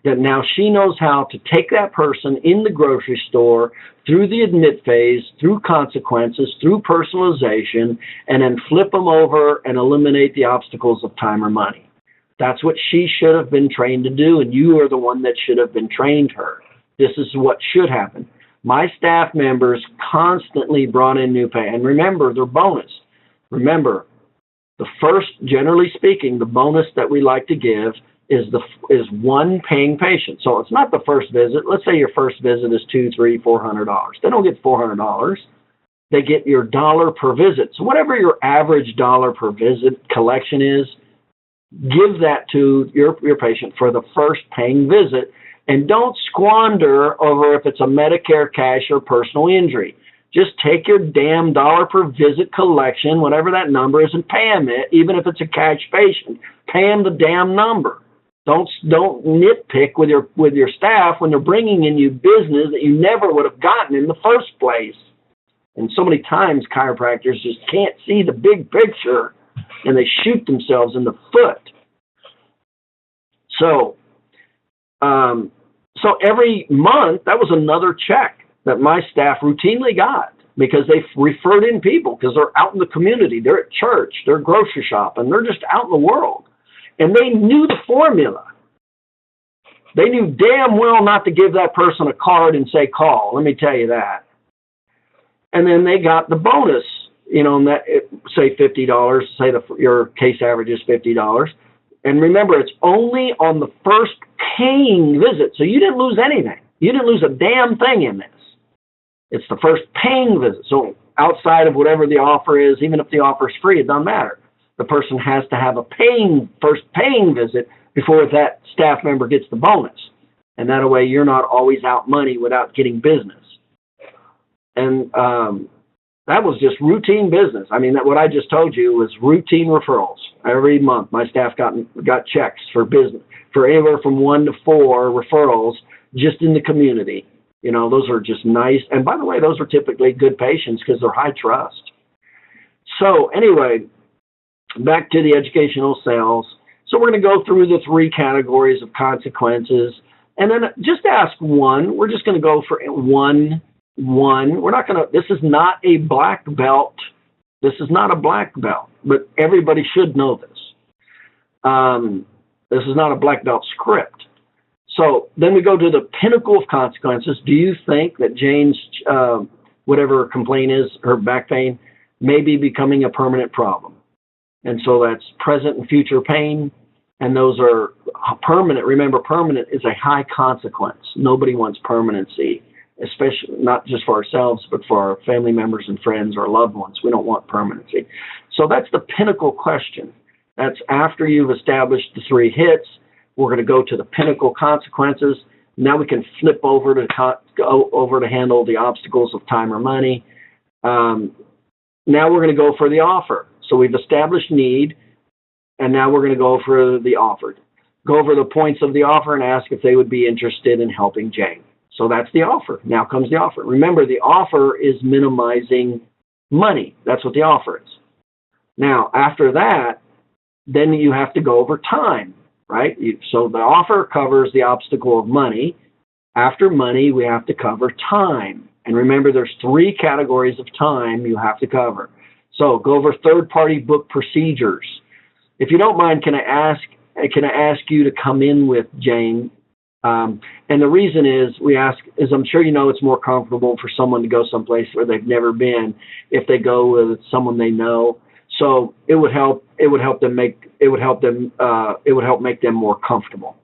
That now she knows how to take that person in the grocery store through the admit phase, through consequences, through personalization, and then flip them over and eliminate the obstacles of time or money. That's what she should have been trained to do, and you are the one that should have been trained her. This is what should happen. My staff members constantly brought in new pay. And remember, they're bonus. Remember, the first, generally speaking, the bonus that we like to give is one paying patient. So it's not the first visit. Let's say your first visit is $200, $300, $400. They don't get $400. They get your dollar per visit. So whatever your average dollar per visit collection is, give that to your patient for the first paying visit, and don't squander over if it's a Medicare cash or personal injury. Just take your damn dollar per visit collection, whatever that number is, and pay them it, even if it's a cash patient. Pay them the damn number. Don't nitpick with your staff when they're bringing in you business that you never would have gotten in the first place. And so many times chiropractors just can't see the big picture, and they shoot themselves in the foot. So every month, that was another check that my staff routinely got because they referred in people because they're out in the community. They're at church. They're grocery shopping. They're just out in the world. And they knew the formula. They knew damn well not to give that person a card and say, call. Let me tell you that. And then they got the bonus, say $50, say your case average is $50. And remember, it's only on the first paying visit. So you didn't lose anything. You didn't lose a damn thing in this. It's the first paying visit. So outside of whatever the offer is, even if the offer is free, it doesn't matter. The person has to have a first paying visit before that staff member gets the bonus. And that way you're not always out money without getting business. And that was just routine business. I mean, what I just told you was routine referrals. Every month, my staff got checks for business, for anywhere from 1 to 4 referrals just in the community. Those are just nice. And by the way, those are typically good patients because they're high trust. So anyway, back to the educational sales. So we're going to go through the 3 categories of consequences. And then just ask one. We're just going to go for one. We're not going to, this is not a black belt. This is not a black belt, but everybody should know this. This is not a black belt script. So then we go to the pinnacle of consequences. Do you think that Jane's, whatever her complaint is, her back pain, may be becoming a permanent problem? And so that's present and future pain. And those are permanent. Remember, permanent is a high consequence. Nobody wants permanency, especially not just for ourselves, but for our family members and friends or loved ones. We don't want permanency. So that's the pinnacle question. That's after you've established the 3 hits. We're going to go to the pinnacle consequences. Now we can flip over to handle the obstacles of time or money. Now we're going to go for the offer. So we've established need, and now we're going to go for the offered. Go over the points of the offer and ask if they would be interested in helping Jane. So that's the offer. Now comes the offer. Remember, the offer is minimizing money. That's what the offer is. Now, after that, then you have to go over time, right? So the offer covers the obstacle of money. After money, we have to cover time. And remember, there's 3 categories of time you have to cover. So go over third-party book procedures. If you don't mind, can I ask you to come in with Jane? And the reason is I'm sure you know it's more comfortable for someone to go someplace where they've never been if they go with someone they know. So it would help make them more comfortable.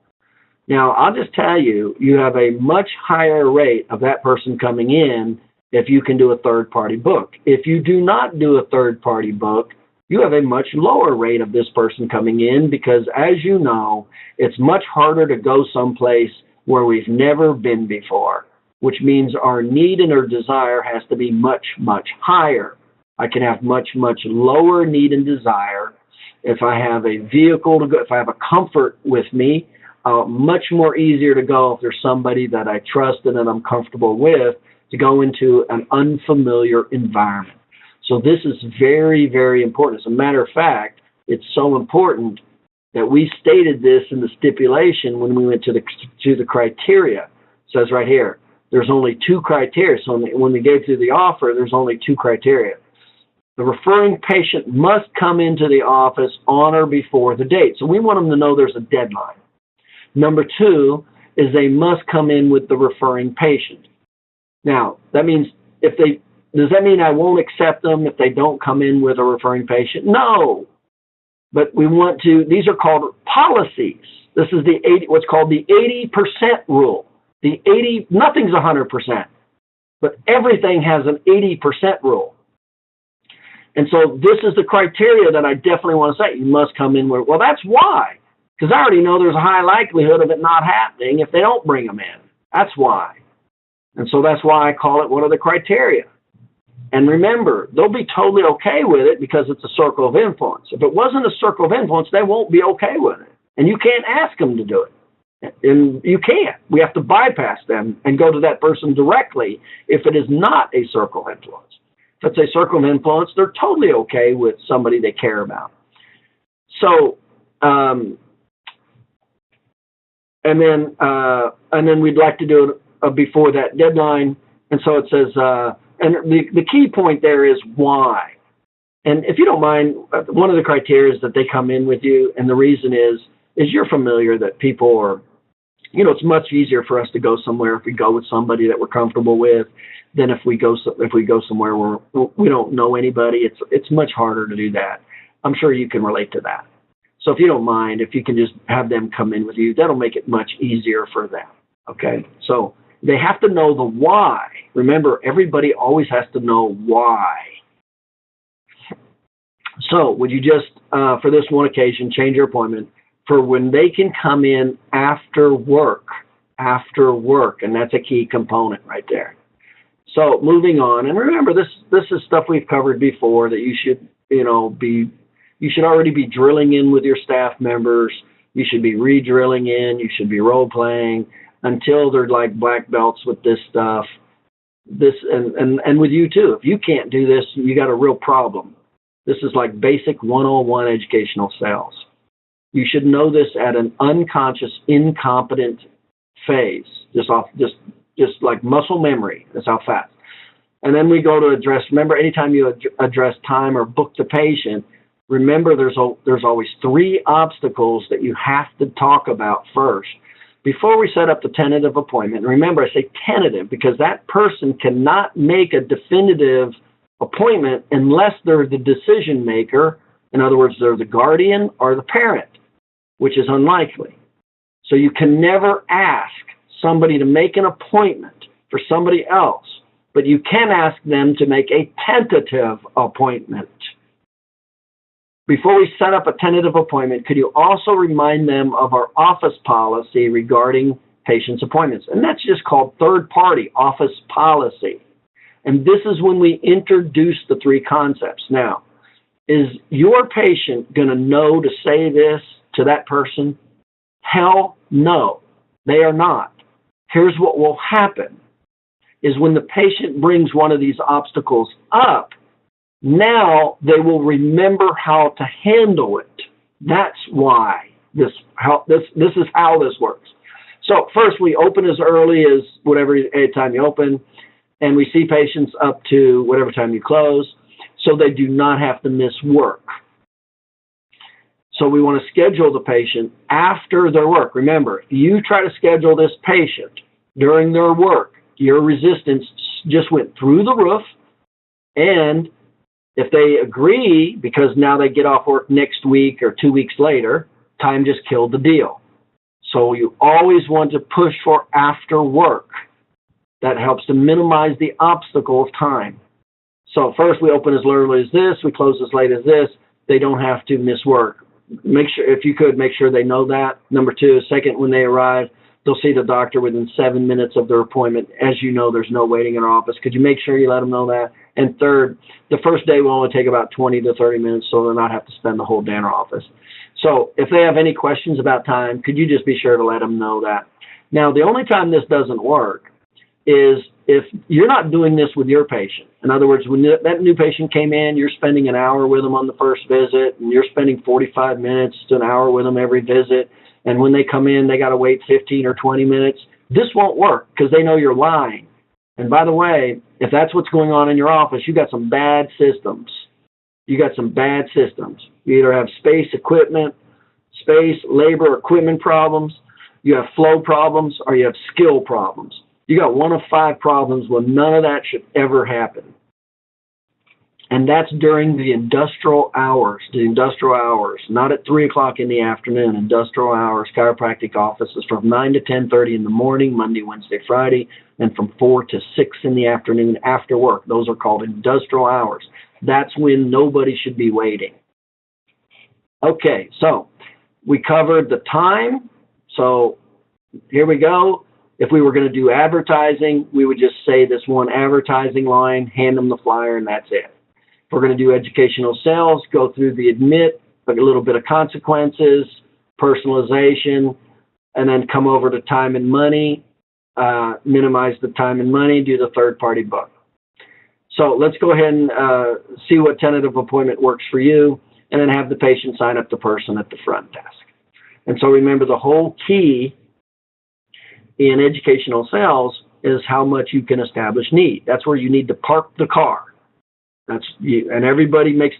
Now, I'll just tell you, you have a much higher rate of that person coming in if you can do a third-party book. If you do not do a third-party book, you have a much lower rate of this person coming in because, as you know, it's much harder to go someplace where we've never been before, which means our need and our desire has to be much, much higher. I can have much, much lower need and desire if I have a vehicle to go, if I have a comfort with me, much more easier to go if there's somebody that I trust and that I'm comfortable with to go into an unfamiliar environment. So this is very, very important. As a matter of fact, it's so important that we stated this in the stipulation when we went to the criteria. It says right here, there's only 2 criteria. So when we gave through the offer, there's only 2 criteria. The referring patient must come into the office on or before the date. So we want them to know there's a deadline. Number 2 is they must come in with the referring patient. Now, that means does that mean I won't accept them if they don't come in with a referring patient? No. But these are called policies. This is what's called the 80% rule. Nothing's 100%, but everything has an 80% rule. And so this is the criteria that I definitely want to say. You must come in with, well, that's why. Because I already know there's a high likelihood of it not happening if they don't bring them in. That's why. And so that's why I call it one of the criteria. And remember, they'll be totally okay with it because it's a circle of influence. If it wasn't a circle of influence, they won't be okay with it. And you can't ask them to do it. And you can't. We have to bypass them and go to that person directly if it is not a circle of influence. If it's a circle of influence, they're totally okay with somebody they care about. So, and then we'd like to do it before that deadline. And so it says, and the key point there is why. And if you don't mind, one of the criteria is that they come in with you, and the reason is you're familiar that people are, it's much easier for us to go somewhere if we go with somebody that we're comfortable with than if we go somewhere where we don't know anybody. It's much harder to do that. I'm sure you can relate to that. So if you don't mind, if you can just have them come in with you, that'll make it much easier for them. Okay? So they have to know the why. Remember, everybody always has to know why. So would you just, for this one occasion, change your appointment for when they can come in after work, and that's a key component right there. So moving on, and remember, this is stuff we've covered before that you should, you should already be drilling in with your staff members. You should be re-drilling in. You should be role-playing until they're like black belts with this stuff. And with you too. If you can't do this, you got a real problem. This is like basic 101 educational sales. You should know this at an unconscious, incompetent phase, just like muscle memory. That's how fast. And then we go to address. Remember, anytime you address time or book the patient, remember there's always 3 obstacles that you have to talk about first before we set up the tentative appointment. Remember, I say tentative because that person cannot make a definitive appointment unless they're the decision maker. In other words, they're the guardian or the parent, which is unlikely. So you can never ask somebody to make an appointment for somebody else, but you can ask them to make a tentative appointment. Before we set up a tentative appointment, could you also remind them of our office policy regarding patients' appointments? And that's just called third-party office policy. And this is when we introduce the 3 concepts. Now, is your patient going to know to say this to that person? Hell no, they are not. Here's what will happen, is when the patient brings one of these obstacles up, now they will remember how to handle it. That's why this is how this works. So first, we open as early as whatever time you open, and we see patients up to whatever time you close, so they do not have to miss work. So we want to schedule the patient after their work. Remember, if you try to schedule this patient during their work, your resistance just went through the roof, and if they agree, because now they get off work next week or 2 weeks later, time just killed the deal. So you always want to push for after work. That helps to minimize the obstacle of time. So first we open as early as this, we close as late as this. They don't have to miss work. Make sure, if you could, make sure they know that. Number 2, second, when they arrive, they'll see the doctor within 7 minutes of their appointment. As you know, there's no waiting in our office. Could you make sure you let them know that? And third, the first day will only take about 20 to 30 minutes, so they'll not have to spend the whole day in our office. So if they have any questions about time, could you just be sure to let them know that? Now, the only time this doesn't work is if you're not doing this with your patient. In other words, when that new patient came in, you're spending an hour with them on the first visit, and you're spending 45 minutes to an hour with them every visit. And when they come in, they got to wait 15 or 20 minutes. This won't work because they know you're lying. And by the way, if that's what's going on in your office, you got some bad systems. You got some bad systems. You either have space, labor, equipment problems, you have flow problems, or you have skill problems. You got one of 5 problems where none of that should ever happen. And that's during the industrial hours, not at 3 o'clock in the afternoon. Industrial hours, chiropractic offices from 9 to 10:30 in the morning, Monday, Wednesday, Friday, and from 4 to 6 in the afternoon after work. Those are called industrial hours. That's when nobody should be waiting. Okay, so we covered the time. So here we go. If we were going to do advertising, we would just say this one advertising line, hand them the flyer, and that's it. If we're going to do educational sales, go through the admit, a little bit of consequences, personalization, and then come over to time and money, minimize the time and money, do the third-party book. So let's go ahead and see what tentative appointment works for you, and then have the patient sign up the person at the front desk. And so remember, the whole key in educational sales is how much you can establish need. That's where you need to park the car. And everybody makes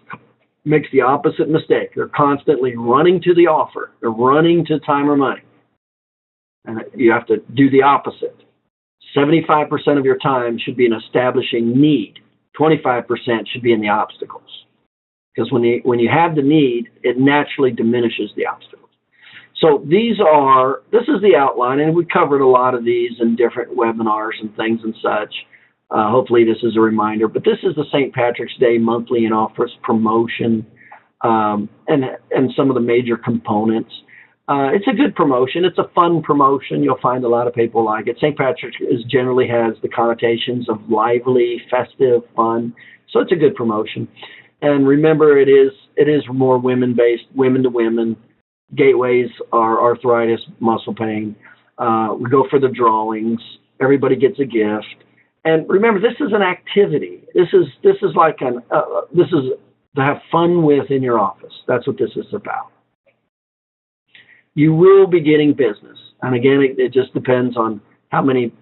the opposite mistake. They're constantly running to the offer. They're running to time or money. And you have to do the opposite. 75% of your time should be in establishing need. 25% should be in the obstacles. Because when you have the need, it naturally diminishes the obstacles. So this is the outline, and we covered a lot of these in different webinars and things and such. Hopefully this is a reminder, but this is the St. Patrick's Day monthly and offers promotion, and some of the major components. It's a good promotion. It's a fun promotion. You'll find a lot of people like it. St. Patrick's generally has the connotations of lively, festive, fun. So it's a good promotion. And remember, it is more women-based, women to women. Gateways are arthritis, muscle pain. We go for the drawings. Everybody gets a gift. And remember, this is an activity. This is to have fun with in your office. That's what this is about. You will be getting business, and again, it just depends on how many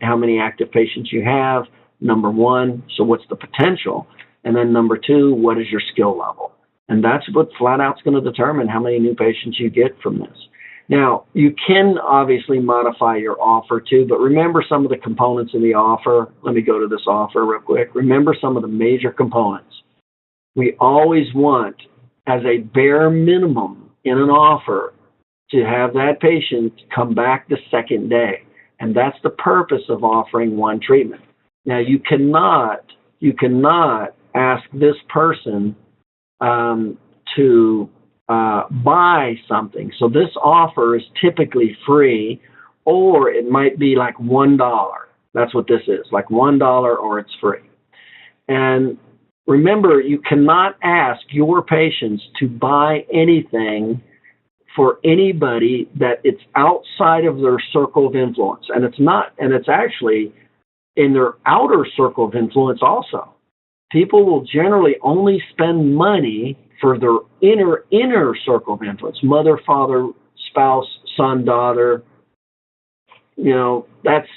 active patients you have. Number one, so what's the potential, and then number two, what is your skill level, and that's what flat out's going to determine how many new patients you get from this. Now, you can obviously modify your offer too, but remember some of the components of the offer. Let me go to this offer real quick. Remember some of the major components. We always want, as a bare minimum in an offer, to have that patient come back the second day. And that's the purpose of offering one treatment. Now, you cannot ask this person to buy something. So this offer is typically free, or it might be like $1. That's what this is, like $1, or it's free. And remember, you cannot ask your patients to buy anything for anybody that it's outside of their circle of influence. And it's actually in their outer circle of influence also. People will generally only spend money for their inner circle of influence. Mother, father, spouse, son, daughter. That's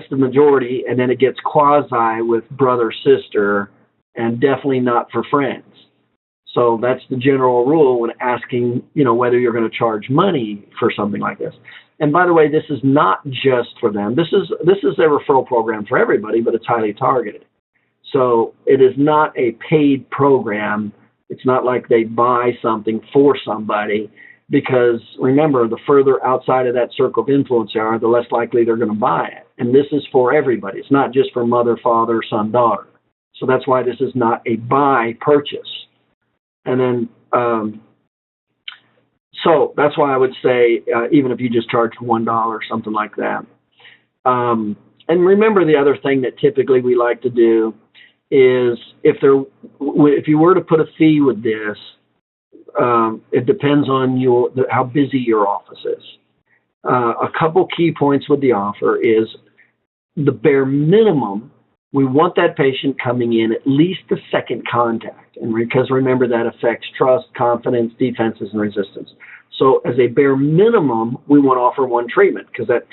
the majority, and then it gets quasi with brother, sister, and definitely not for friends. So that's the general rule when asking, whether you're going to charge money for something like this. And by the way, this is not just for them. This is a referral program for everybody, but it's highly targeted. So it is not a paid program. It's not like they buy something for somebody, because remember, the further outside of that circle of influence they are, the less likely they're going to buy it. And this is for everybody. It's not just for mother, father, son, daughter. So that's why this is not a buy purchase. And then, so that's why I would say, even if you just charge $1 or something like that. And remember, the other thing that typically we like to do is if you were to put a fee with this, it depends on how busy your office is. A couple key points with the offer is the bare minimum. We want that patient coming in at least the second contact, and because remember, that affects trust, confidence, defenses, and resistance. So as a bare minimum, we want to offer one treatment, because that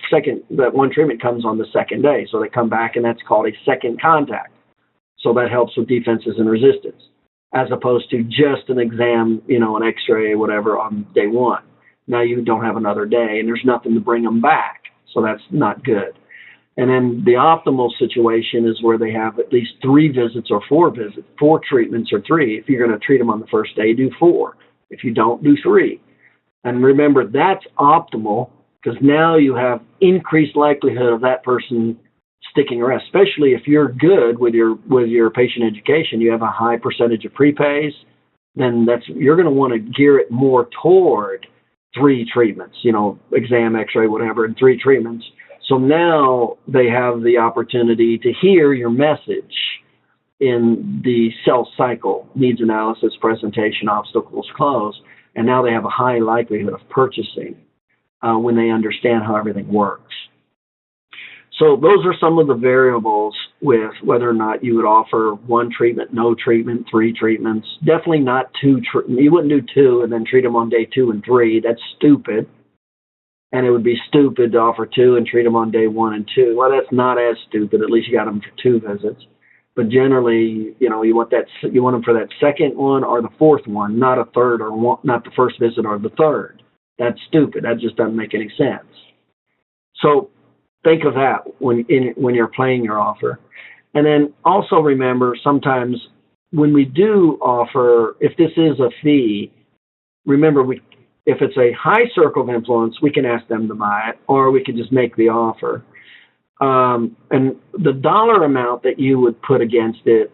one treatment comes on the second day. So they come back, and that's called a second contact. So that helps with defenses and resistance. as opposed to just an exam, an x-ray, whatever, on day one. Now you don't have another day, and there's nothing to bring them back, so that's not good. And then the optimal situation is where they have at least 3 visits or 4 visits, 4 treatments or 3. If you're going to treat them on the first day, do 4. If you don't, do 3. And remember, that's optimal, because now you have increased likelihood of that person sticking around, especially if you're good with your patient education. You have a high percentage of prepays, then you're going to want to gear it more toward 3 treatments, exam, x-ray, whatever, and 3 treatments. So now they have the opportunity to hear your message in the cell cycle, needs analysis, presentation, obstacles, close, and now they have a high likelihood of purchasing when they understand how everything works. So those are some of the variables with whether or not you would offer 1 treatment, no treatment, 3 treatments. Definitely not 2. You wouldn't do 2 and then treat them on day 2 and 3. That's stupid. And it would be stupid to offer 2 and treat them on day 1 and 2. Well, that's not as stupid. At least you got them for 2 visits. But generally, you want them for that second one or the 4th one, not a third or not the first visit or the 3rd. That's stupid. That just doesn't make any sense. So think of that when you're playing your offer. And then also remember, sometimes when we do offer, if this is a fee, remember, if it's a high circle of influence, we can ask them to buy it, or we can just make the offer. And the dollar amount that you would put against it,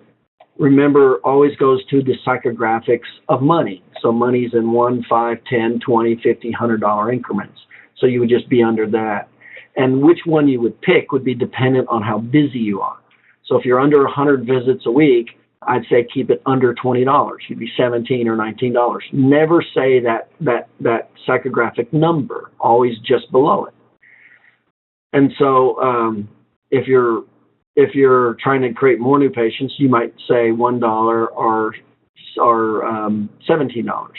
remember, always goes to the psychographics of money. So money's in $1, $5, $10, $20, $50, $100 increments. So you would just be under that. And which one you would pick would be dependent on how busy you are. So if you're under 100 visits a week, I'd say keep it under $20. You'd be $17 or $19. Never say that psychographic number, always just below it. And so if you're trying to create more new patients, you might say $1 or $17.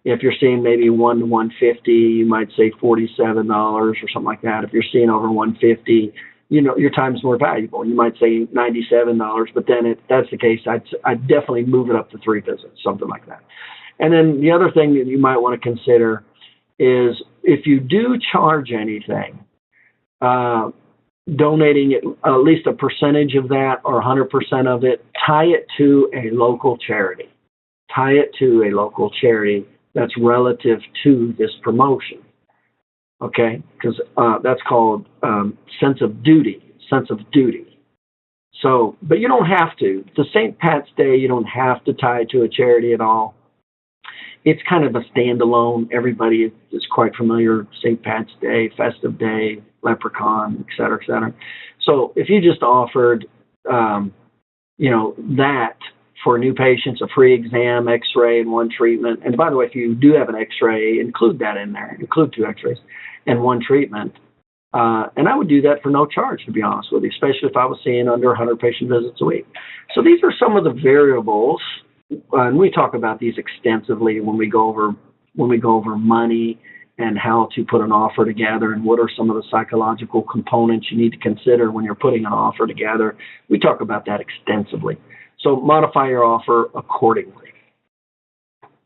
If you're seeing maybe 1 to 150, you might say $47 or something like that. If you're seeing over 150, your time's more valuable. You might say $97, but then if that's the case, I'd definitely move it up to 3 visits, something like that. And then the other thing that you might want to consider is if you do charge anything, donating it, at least a percentage of that or 100% of it, tie it to a local charity. Tie it to a local charity that's relative to this promotion. Okay, because that's called sense of duty. So, but you don't have to. The St. Pat's Day, you don't have to tie it to a charity at all. It's kind of a standalone. Everybody is quite familiar. St. Pat's Day, festive day, leprechaun, et cetera, et cetera. So if you just offered, that for new patients, a free exam, x-ray, and 1 treatment. And by the way, if you do have an x-ray, include that in there. Include 2 x-rays and 1 treatment. And I would do that for no charge, to be honest with you, especially if I was seeing under 100 patient visits a week. So these are some of the variables, and we talk about these extensively when we go over money and how to put an offer together and what are some of the psychological components you need to consider when you're putting an offer together. We talk about that extensively. So modify your offer accordingly.